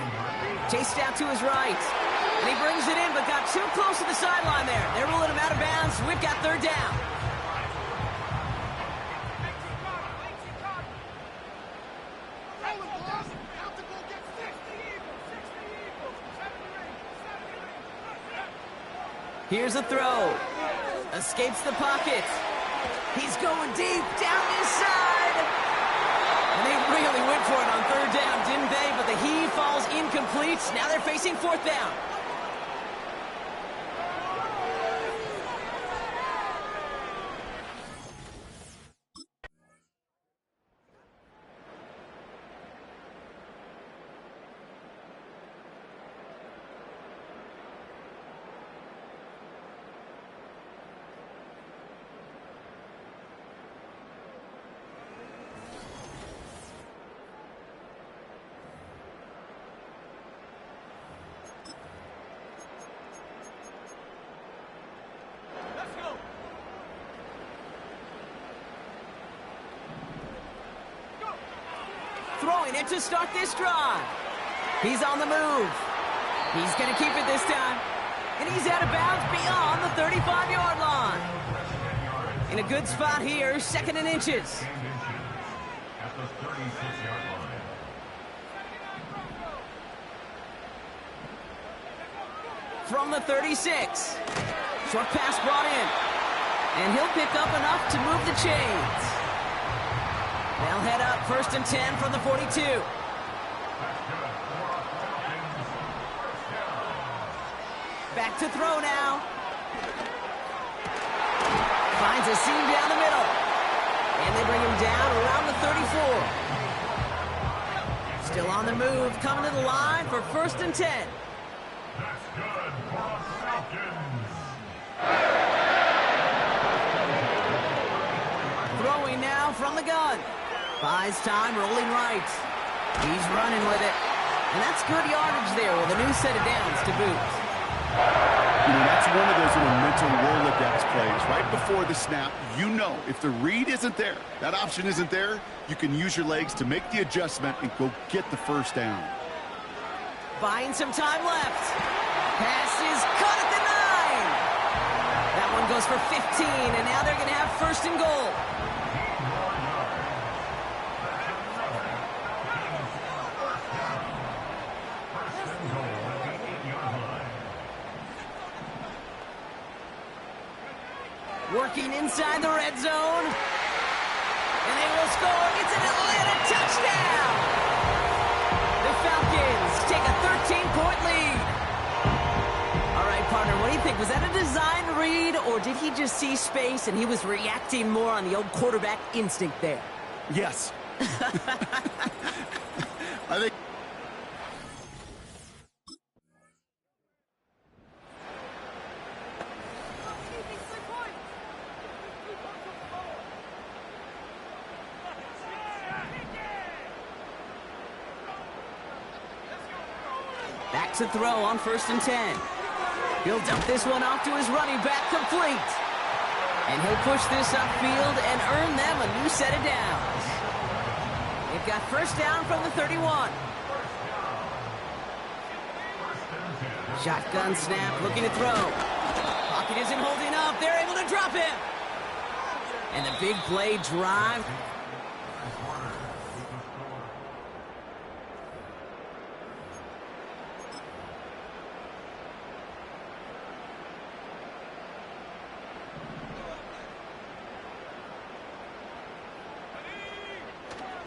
Chased out to his right. And he brings it in, but got too close to the sideline there. They're ruling him out of bounds. We've got third down. Here's a throw. Escapes the pocket. He's going deep down this side. And they really went for it on third down, didn't they? But the heave falls incomplete. Now they're facing fourth down. Throwing it to start this drive. He's on the move. He's going to keep it this time. And he's out of bounds beyond the 35-yard line. In a good spot here, second and inches. From the 36. Short pass brought in. And he'll pick up enough to move the chains. They'll head up first and 10 from the 42. Back to throw now. Finds a seam down the middle. And they bring him down around the 34. Still on the move, coming to the line for first and 10.
That's good for the Falcons.
Throwing now from the gun. Buys time, rolling right. He's running with it. And that's good yardage there with a new set of downs to boot.
You know, that's one of those little mental Rolodex plays. Right before the snap, you know if the read isn't there, that option isn't there, you can use your legs to make the adjustment and go get the first down.
Buying some time left. Pass is caught at the 9. That one goes for 15, and now they're going to have first and goal. Working inside the red zone. And they will score. It's an Atlanta touchdown. The Falcons take a 13-point lead. All right, partner, what do you think? Was that a design read, or did he just see space and he was reacting more on the old quarterback instinct there?
Yes. I think...
Back to throw on first and 10. He'll dump this one off to his running back, complete. And he'll push this upfield and earn them a new set of downs. They've got first down from the 31. Shotgun snap, looking to throw. Pocket isn't holding up. They're able to drop him. And the big play drive.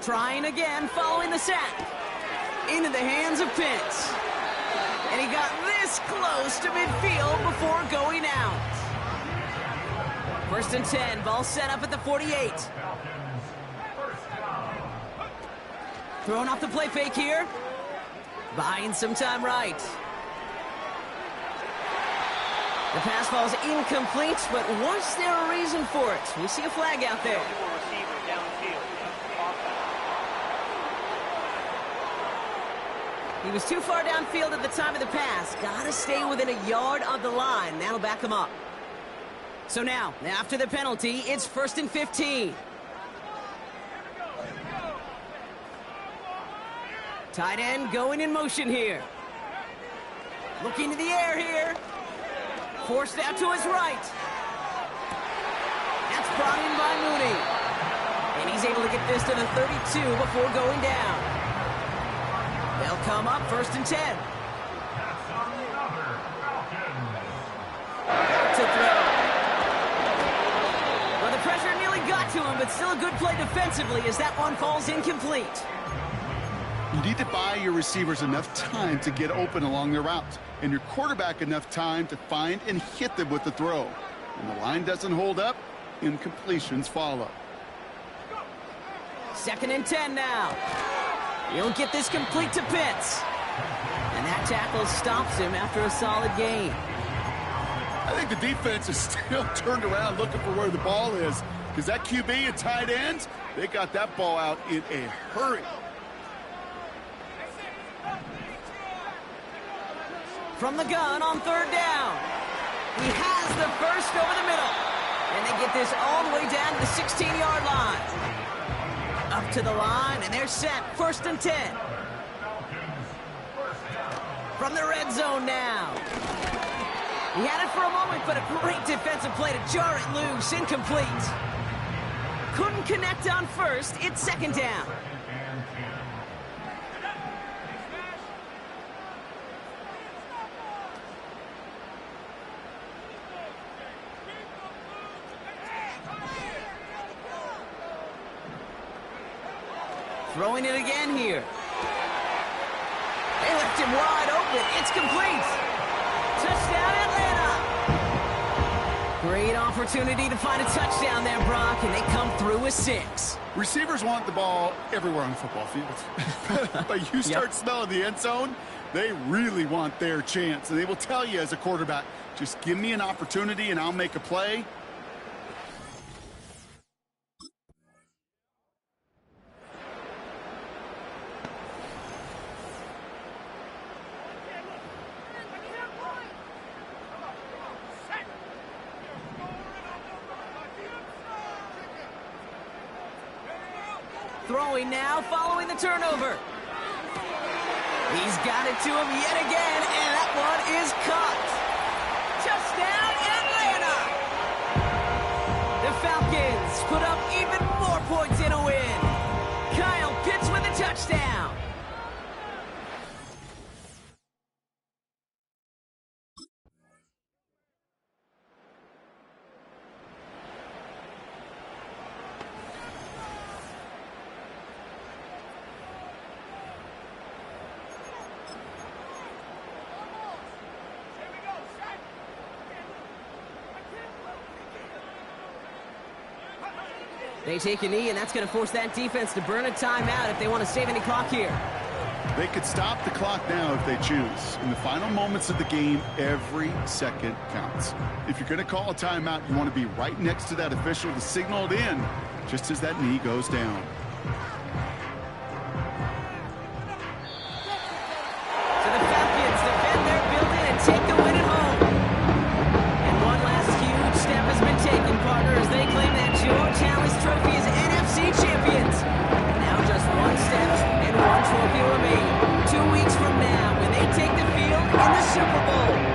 Trying again, following the sack. Into the hands of Pitts. And he got this close to midfield before going out. 1st and 10, ball set up at the 48. Throwing off the play fake here. Buying some time right. The pass falls incomplete, but was there a reason for it? We see a flag out there. He was too far downfield at the time of the pass. Gotta stay within a yard of the line. That'll back him up. So now, after the penalty, it's 1st and 15. Tight end going in motion here. Looking to the air here. Forced out to his right. That's brought in by Mooney. And he's able to get this to the 32 before going down. They'll come up 1st and 10. To throw. Well, the pressure nearly got to him, but still a good play defensively as that one falls incomplete.
You need to buy your receivers enough time to get open along their routes, and your quarterback enough time to find and hit them with the throw. When the line doesn't hold up, incompletions follow.
2nd and 10 now. He'll get this complete to Pitts. And that tackle stops him after a solid gain.
I think the defense is still turned around looking for where the ball is, because that QB and tight ends, they got that ball out in a hurry.
From the gun on 3rd down. He has the first over the middle. And they get this all the way down to the 16-yard line. Up to the line, and they're set. 1st and 10. From the red zone now. He had it for a moment, but a great defensive play to jar it loose. Incomplete. Couldn't connect on 1st. It's 2nd down. Throwing it again here. They left him wide open. It's complete. Touchdown, Atlanta. Great opportunity to find a touchdown there, Brock, and they come through with 6.
Receivers want the ball everywhere on the football field. But you start smelling the end zone, they really want their chance. And they will tell you as a quarterback, just give me an opportunity and I'll make a play.
Throwing now, following the turnover. He's got it to him yet again, and that one is caught. Touchdown, Atlanta! The Falcons put up even more points in a win. Kyle Pitts with a touchdown. They take a knee, and that's going to force that defense to burn a timeout if they want to save any clock here.
They could stop the clock now if they choose. In the final moments of the game, every second counts. If you're going to call a timeout, you want to be right next to that official to signal it in just as that knee goes down.
So the Falcons defend their building and take the win at home. And one last huge step has been taken, partner, as they claim that George Hallis Trophy as NFC champions. Now just one step and one trophy remaining. 2 weeks from now, when they take the field in the Super Bowl. fumble.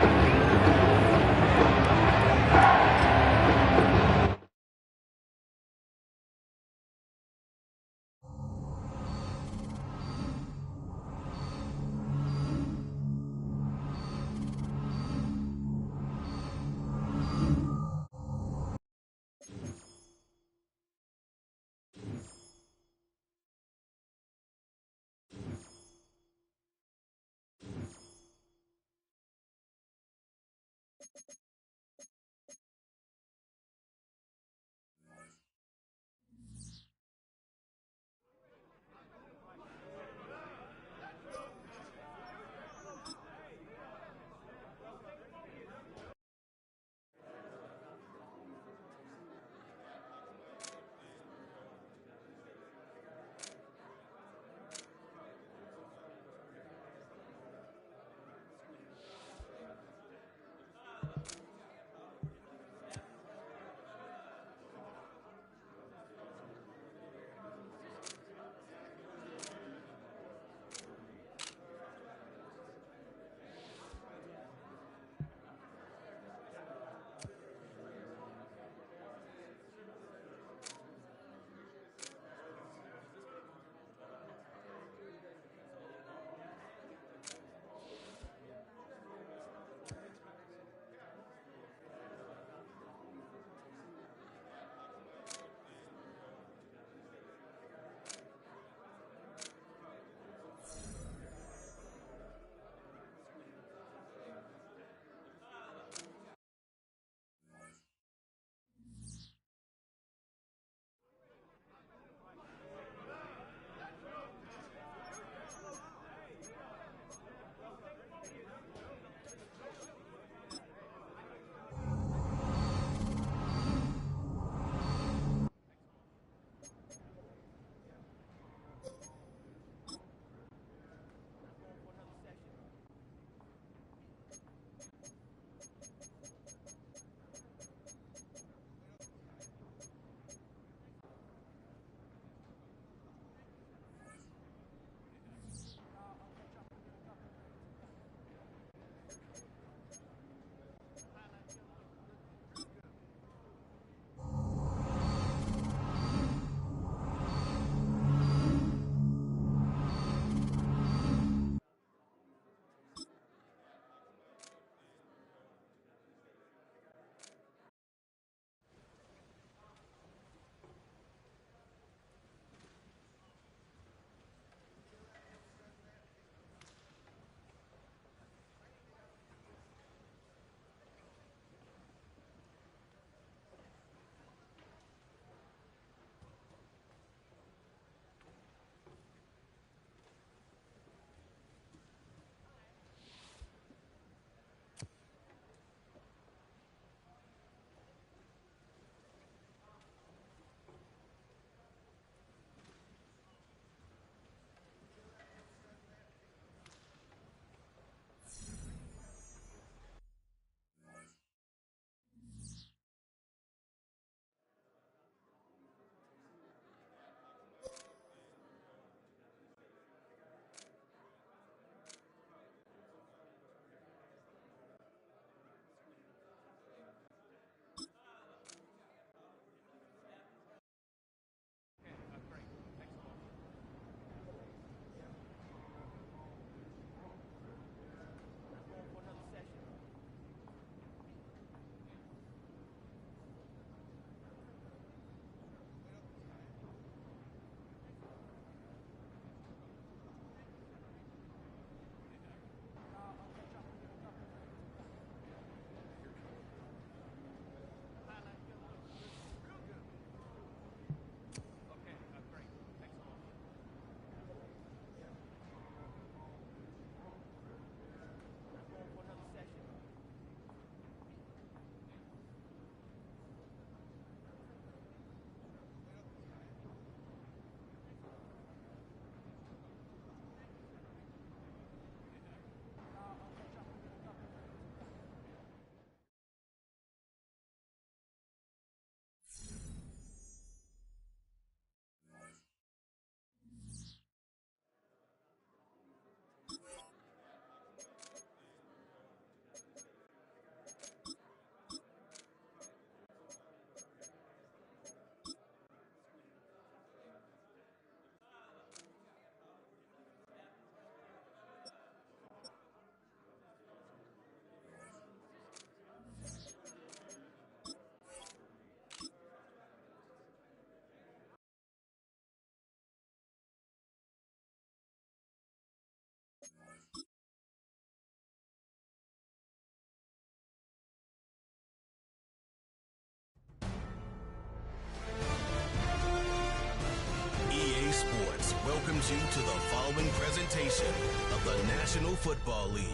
welcomes you to the following presentation of the National Football League.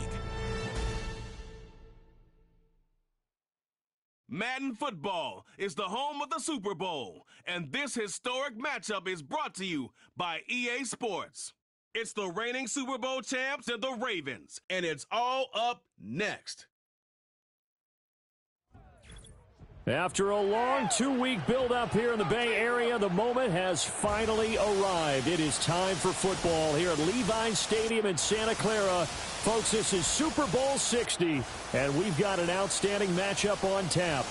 Madden Football is the home of the Super Bowl, and this historic matchup is brought to you by EA Sports. It's the reigning Super Bowl champs and the Ravens, and it's all up next.
After a long 2-week build-up here in the Bay Area, the moment has finally arrived. It is time for football here at Levi's Stadium in Santa Clara. Folks, this is Super Bowl 60, and we've got an outstanding matchup on tap.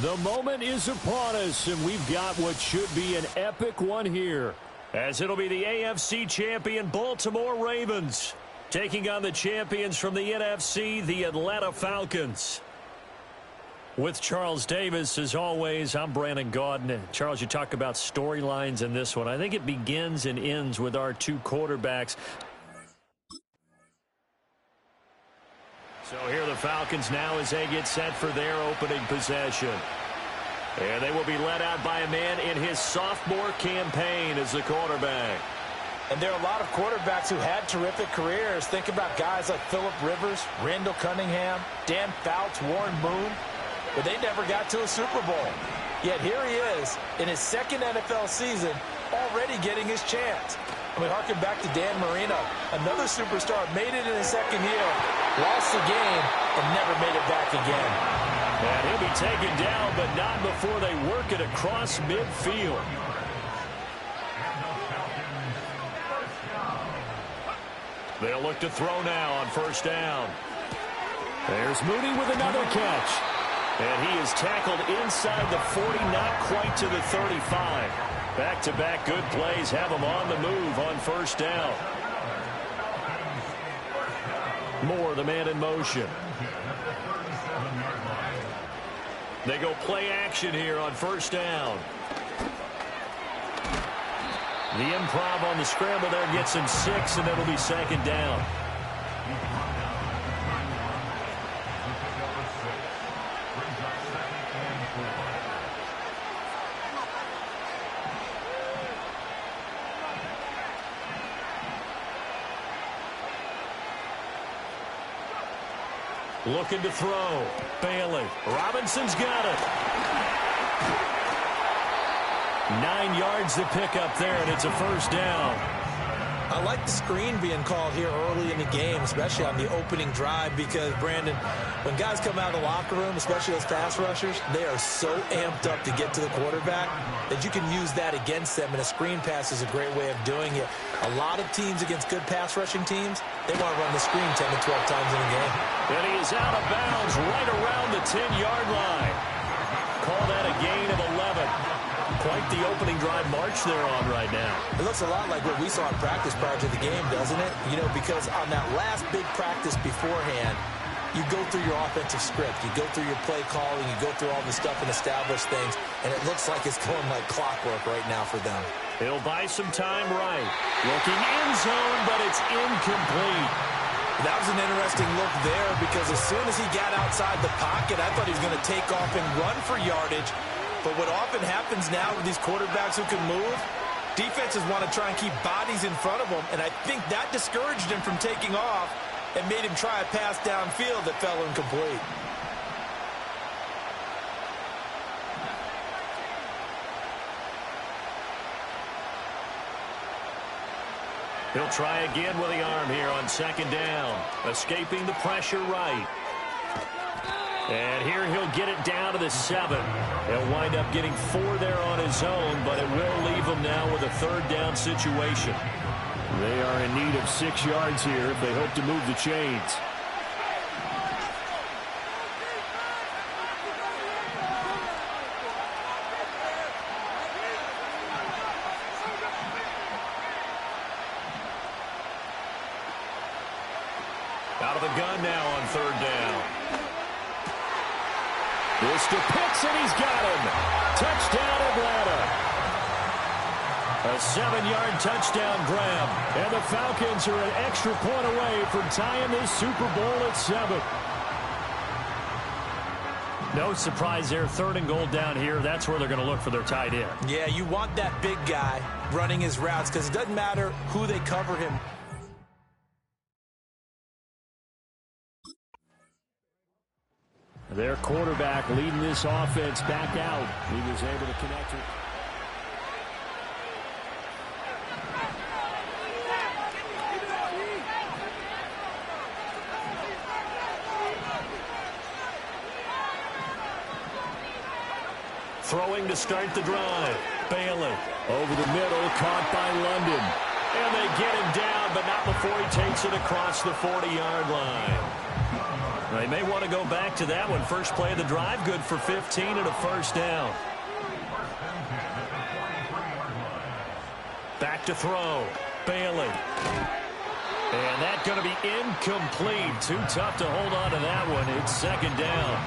The moment is upon us, and we've got what should be an epic one here, as it'll be the AFC champion Baltimore Ravens taking on the champions from the NFC, the Atlanta Falcons. With Charles Davis, as always, I'm Brandon Gaudin. Charles, you talk about storylines in this one. I think it begins and ends with our two quarterbacks. So here are the Falcons now as they get set for their opening possession. And they will be led out by a man in his sophomore campaign as the quarterback.
And there are a lot of quarterbacks who had terrific careers. Think about guys like Phillip Rivers, Randall Cunningham, Dan Fouts, Warren Moon. But they never got to a Super Bowl. Yet here he is in his second NFL season already getting his chance. I mean, harken back to Dan Marino. Another superstar made it in his second year, lost the game, and never made it back again.
And he'll be taken down, but not before they work it across midfield. They'll look to throw now on first down. There's Mooney with another catch. And he is tackled inside the 40, not quite to the 35. Back-to-back good plays have him on the move on first down. Moore, the man in motion. They go play action here on first down. The improv on the scramble there gets him 6, and it'll be second down. Looking to throw. Bailey. Robinson's got it. 9 yards to pick up there, and it's a first down.
I like the screen being called here early in the game, especially on the opening drive, because, Brandon, when guys come out of the locker room, especially those pass rushers, they are so amped up to get to the quarterback that you can use that against them, and a screen pass is a great way of doing it. A lot of teams against good pass rushing teams, they want to run the screen 10 to 12 times in a game.
And he is out of bounds right around the 10-yard line. Call that a gain of 11. Quite the opening drive march they're on right now.
It looks a lot like what we saw in practice prior to the game, doesn't it? You know, because on that last big practice beforehand, you go through your offensive script. You go through your play calling. You go through all the stuff and establish things. And it looks like it's going like clockwork right now for them.
He'll buy some time right. Looking end zone, but it's incomplete.
That was an interesting look there because as soon as he got outside the pocket, I thought he was going to take off and run for yardage. But what often happens now with these quarterbacks who can move, defenses want to try and keep bodies in front of them, and I think that discouraged him from taking off and made him try a pass downfield that fell incomplete.
He'll try again with the arm here on second down, escaping the pressure right. And here he'll get it down to the 7. He'll wind up getting 4 there on his own, but it will leave him now with a third down situation. They are in need of 6 yards here if they hope to move the chains. Out of the gun now on third down. This to Pitts, and he's got him. Touchdown, Atlanta. A 7-yard touchdown grab. And the Falcons are an extra point away from tying this Super Bowl at 7. No surprise there. 3rd and goal down here. That's where they're going to look for their tight end.
Yeah, you want that big guy running his routes because it doesn't matter who they cover him.
Their quarterback leading this offense back out. He was able to connect with. Throwing to start the drive. Bailey over the middle, caught by London. And they get him down, but not before he takes it across the 40-yard line. They may want to go back to that one. First play of the drive, good for 15 and a first down. Back to throw. Bailey. And that's going to be incomplete. Too tough to hold on to that one. It's 2nd down.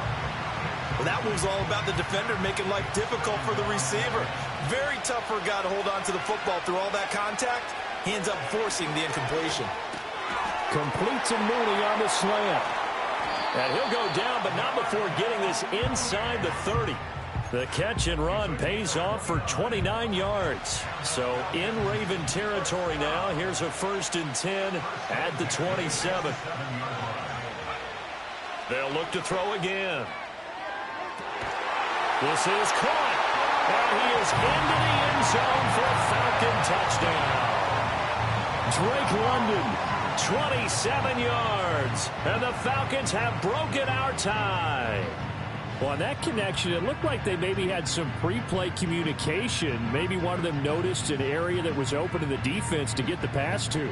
Well, that was all about the defender making life difficult for the receiver. Very tough for a guy to hold on to the football through all that contact. He ends up forcing the incompletion.
Completes a Mooney on the slant. And he'll go down, but not before getting this inside the 30. The catch and run pays off for 29 yards. So in Raven territory now. Here's a 1st and 10 at the 27. They'll look to throw again. This is caught. And he is into the end zone for a Falcon touchdown. Drake London, 27 yards. And the Falcons have broken our tie. Well, on that connection, it looked like they maybe had some pre-play communication. Maybe one of them noticed an area that was open to the defense to get the pass to.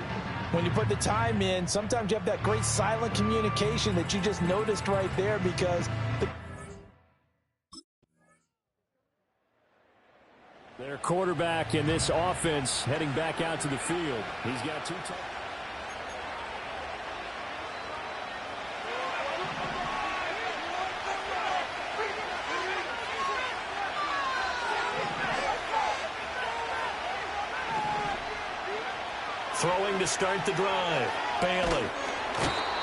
When you put the time in, sometimes you have that great silent communication that you just noticed right there because
their quarterback in this offense heading back out to the field. He's got 2 touchdowns. Throwing to start the drive. Bailey.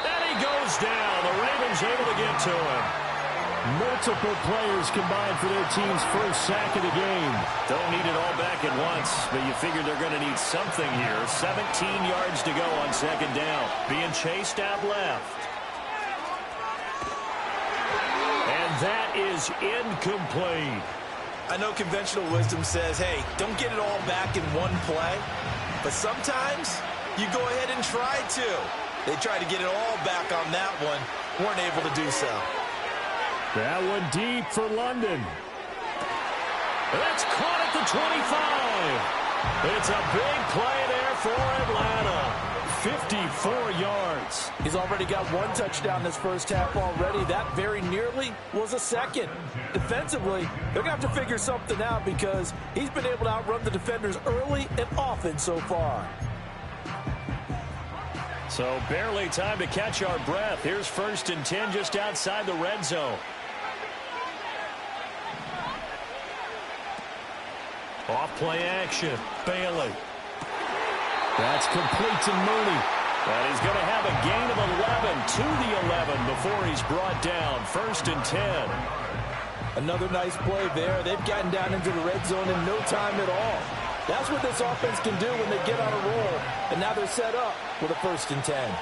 And he goes down. The Ravens able to get to him. Multiple players combined for their team's first sack of the game. Don't need it all back at once, but you figure they're going to need something here. 17 yards to go on 2nd down. Being chased out left. And that is incomplete.
I know conventional wisdom says, hey, don't get it all back in one play. But sometimes you go ahead and try to. They tried to get it all back on that one. Weren't able to do so.
That one deep for London. That's caught at the 25. It's a big play there for Atlanta. 54 yards.
He's already got 1 touchdown this first half already. That very nearly was a second. Defensively, they're going to have to figure something out because he's been able to outrun the defenders early and often so far.
So barely time to catch our breath. Here's 1st and 10 just outside the red zone. Off play action. Bailey. That's complete to Mooney. And he's going to have a gain of 11 to the 11 before he's brought down. 1st and 10.
Another nice play there. They've gotten down into the red zone in no time at all. That's what this offense can do when they get on a roll. And now they're set up with a 1st and 10.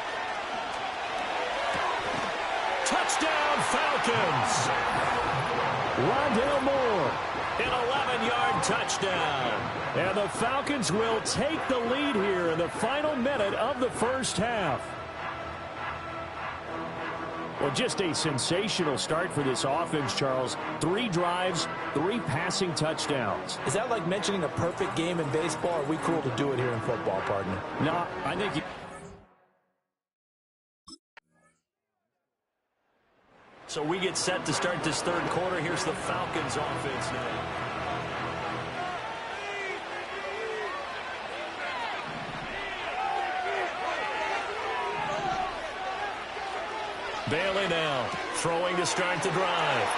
Touchdown, Falcons. Rondale Moore. An 11-yard touchdown. And the Falcons will take the lead here in the final minute of the first half. Well, just a sensational start for this offense, Charles. 3 drives, 3 passing touchdowns.
Is that like mentioning a perfect game in baseball? Or are we cool to do it here in football, partner?
No, I think... So we get set to start this 3rd quarter. Here's the Falcons offense now. Bailey now, throwing to start the drive.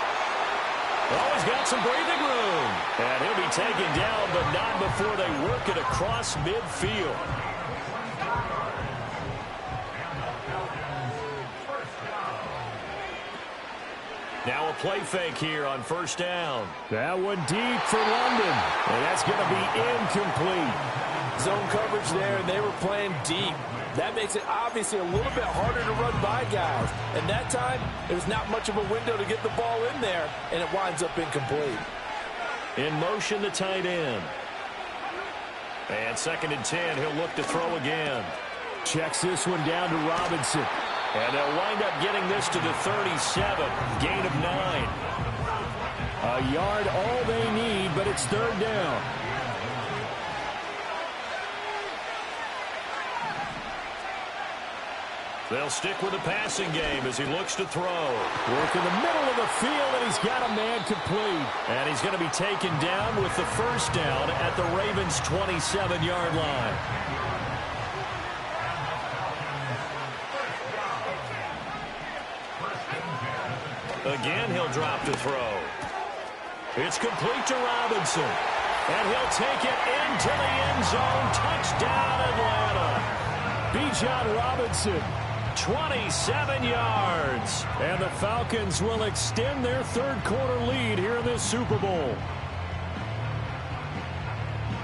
Oh, he's got some breathing room. And he'll be taken down, but not before they work it across midfield.
Now a play fake here on first down.
That one deep for London, and that's going to be incomplete.
Zone coverage there, and they were playing deep. That makes it obviously a little bit harder to run by guys. And that time, there's not much of a window to get the ball in there, and it winds up incomplete.
In motion, the tight end. And 2nd and 10, he'll look to throw again.
Checks this one down to Robinson.
And they'll wind up getting this to the 37, gain of 9.
A yard, all they need, but it's 3rd down.
They'll stick with the passing game as he looks to throw.
Work in the middle of the field, and he's got a man complete.
And he's going to be taken down with the first down at the Ravens' 27-yard line. Again, he'll drop to throw. It's complete to Robinson. And he'll take it into the end zone. Touchdown, Atlanta.
Bijan Robinson.
27 yards.
And the Falcons will extend their 3rd quarter lead here in this Super Bowl.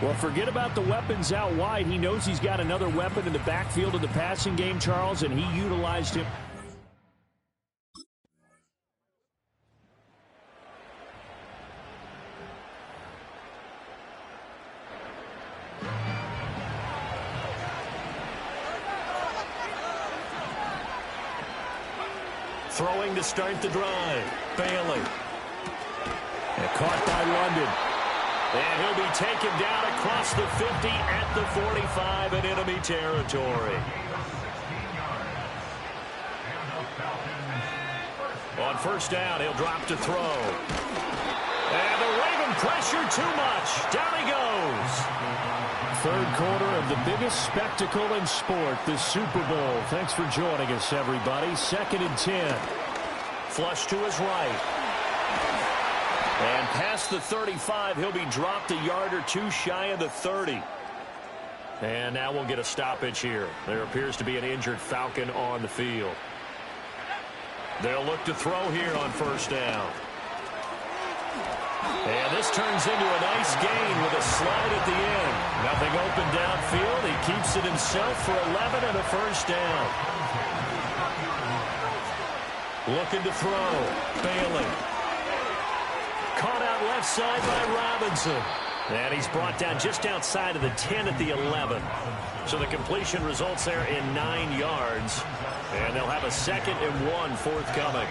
Well, forget about the weapons out wide. He knows he's got another weapon in the backfield of the passing game, Charles, and he utilized him.
Throwing to start the drive. Bailey.
And caught by London.
And he'll be taken down across the 50 at the 45 in enemy territory. On first down, he'll drop to throw. And the Raven pressure too much. Down he goes.
3rd quarter of the biggest spectacle in sport, the Super Bowl. Thanks for joining us, everybody. 2nd and 10.
Flush to his right. And past the 35, he'll be dropped a yard or 2 shy of the 30. And now we'll get a stoppage here. There appears to be an injured Falcon on the field. They'll look to throw here on first down. And this turns into a nice gain with a slide at the end. Nothing open downfield. He keeps it himself for 11 and a first down. Looking to throw. Bailey. Caught out left side by Robinson. And he's brought down just outside of the 10 at the 11. So the completion results there in 9 yards. And they'll have a 2nd and 1 forthcoming.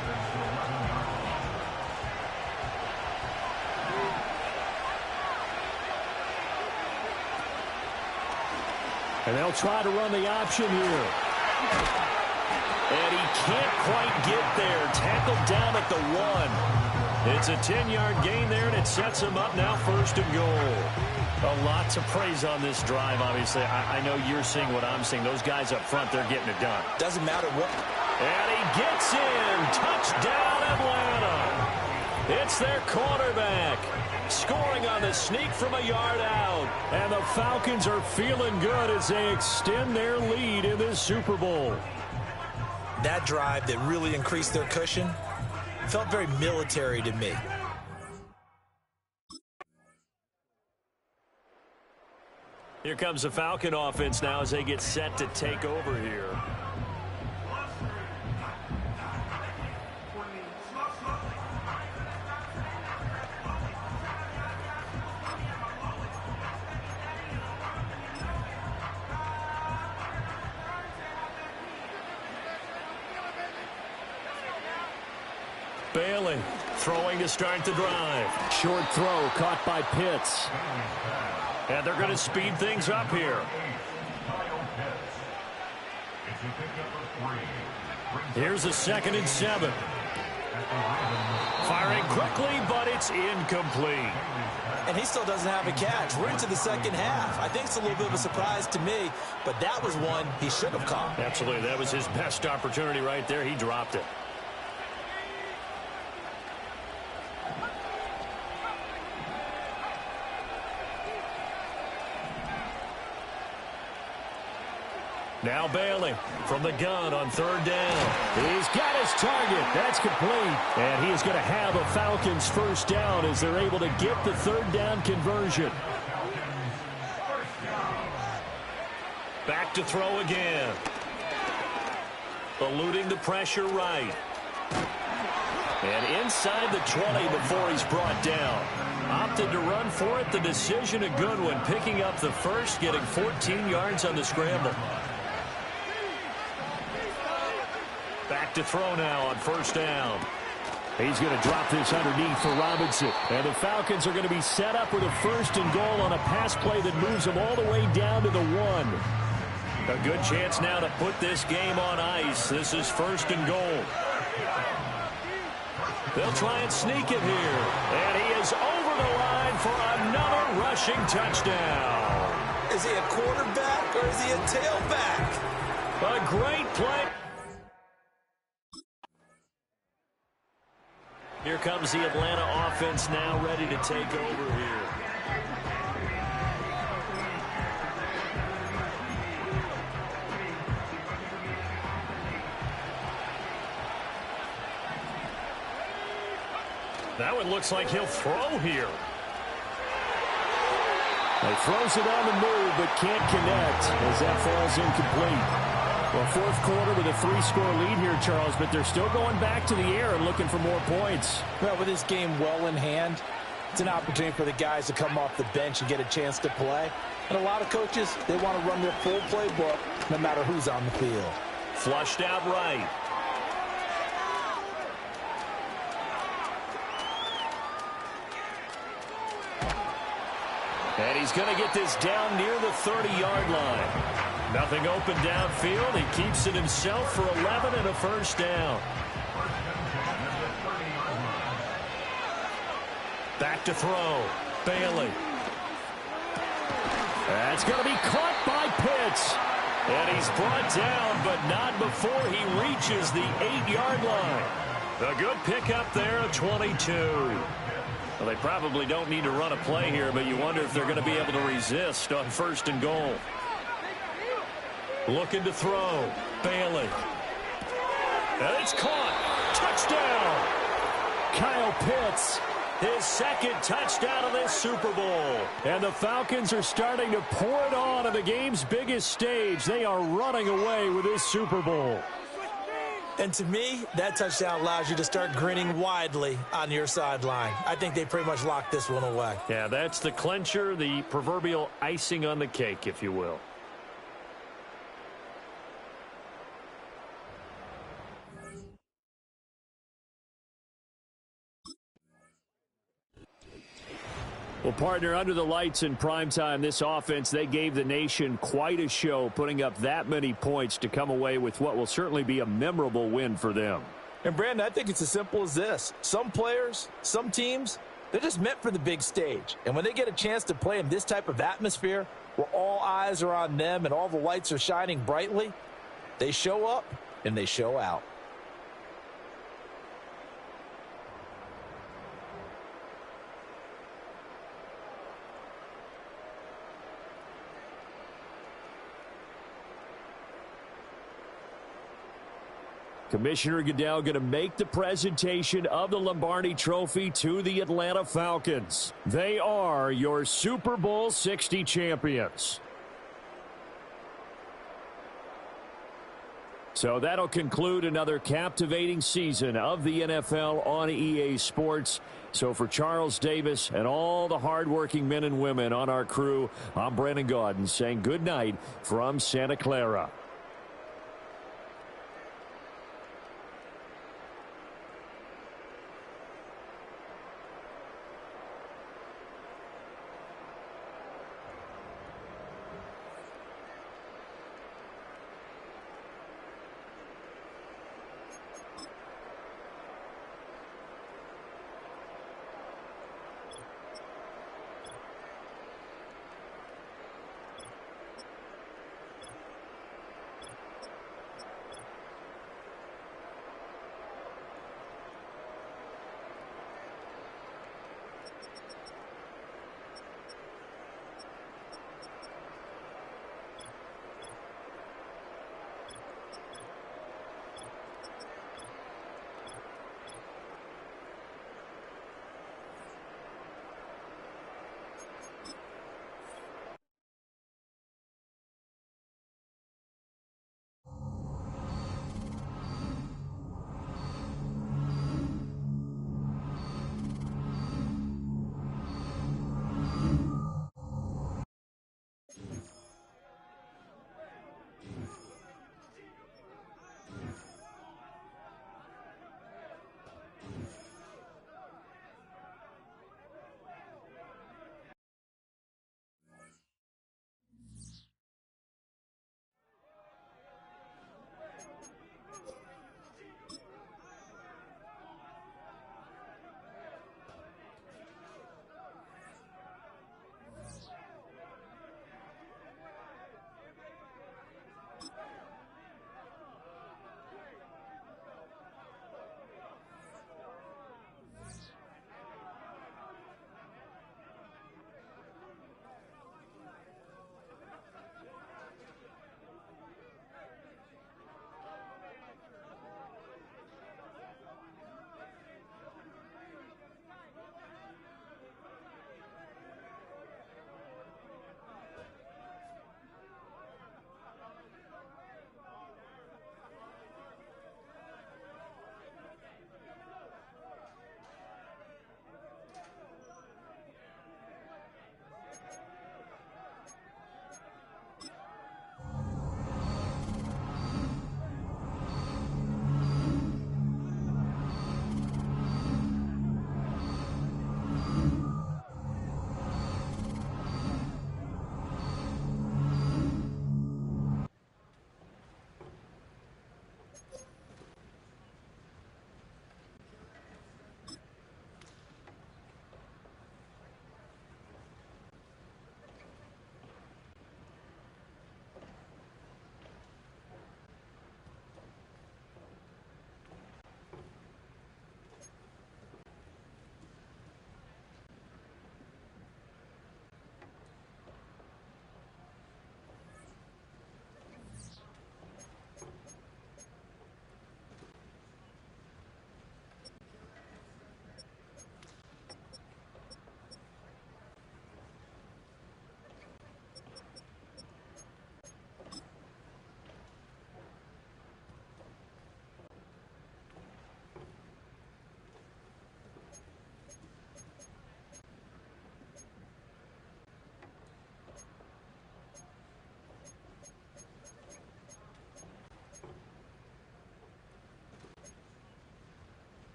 And they'll try to run the option here.
And he can't quite get there. Tackled down at the 1. It's a 10-yard gain there, and it sets him up now 1st and goal. A lot to praise on this drive, obviously. I know you're seeing what I'm seeing. Those guys up front, they're getting it done.
Doesn't matter what.
And he gets in. Touchdown, Atlanta. It's their quarterback. Scoring on the sneak from a yard out.
And the Falcons are feeling good as they extend their lead in this Super Bowl.
That drive that really increased their cushion felt very military to me.
Here comes the Falcon offense now as they get set to take over here. Bailey throwing to start the drive.
Short throw caught by Pitts.
And they're going to speed things up here. Here's a 2nd and 7. Firing quickly, but it's incomplete.
And he still doesn't have a catch. We're into the 2nd half. I think it's a little bit of a surprise to me, but that was one he should have caught.
Absolutely. That was his best opportunity right there. He dropped it.
Now Bailey from the gun on third down. He's got his target. That's complete. And he is going to have a Falcons first down as they're able to get the third down conversion. Back to throw again. Eluding the pressure right. And inside the 20 before he's brought down. Opted to run for it. The decision a good one. Picking up the first, getting 14 yards on the scramble. Back to throw now on first down. He's going to drop this underneath for Robinson. And the Falcons are going to be set up with a first and goal on a pass play that moves them all the way down to the 1. A good chance now to put this game on ice. This is first and goal. They'll try and sneak it here. And he is over the line for another rushing touchdown.
Is he a quarterback or is he a tailback?
A great play. Here comes the Atlanta offense now ready to take over here. That one looks like he'll throw here. He throws it on the move, but can't connect as that falls incomplete. Well, fourth quarter with a 3-score lead here, Charles, but they're still going back to the air and looking for more points.
Well, with this game well in hand, it's an opportunity for the guys to come off the bench and get a chance to play. And a lot of coaches, they want to run their full playbook no matter who's on the field.
Flushed out right. And he's going to get this down near the 30-yard line. Nothing open downfield. He keeps it himself for 11 and a first down. Back to throw. Bailey. That's going to be caught by Pitts. And he's brought down, but not before he reaches the 8-yard line. A good pickup there at 22. Well, they probably don't need to run a play here, but you wonder if they're going to be able to resist on first and goal. Looking to throw. Bailey. And it's caught. Touchdown. Kyle Pitts, his second touchdown of this Super Bowl. And the Falcons are starting to pour it on the game's biggest stage. They are running away with this Super Bowl.
And to me, that touchdown allows you to start grinning widely on your sideline. I think they pretty much locked this one away.
Yeah, that's the clincher, the proverbial icing on the cake, if you will. Well, partner, under the lights in primetime, this offense, they gave the nation quite a show, putting up that many points to come away with what will certainly be a memorable win for them.
And, Brandon, I think it's as simple as this. Some players, some teams, they're just meant for the big stage. And when they get a chance to play in this type of atmosphere where all eyes are on them and all the lights are shining brightly, they show up and they show out.
Commissioner Goodell going to make the presentation of the Lombardi Trophy to the Atlanta Falcons. They are your Super Bowl 60 champions. So that'll conclude another captivating season of the NFL on EA Sports. So for Charles Davis and all the hardworking men and women on our crew, I'm Brandon Gaudin saying good night from Santa Clara.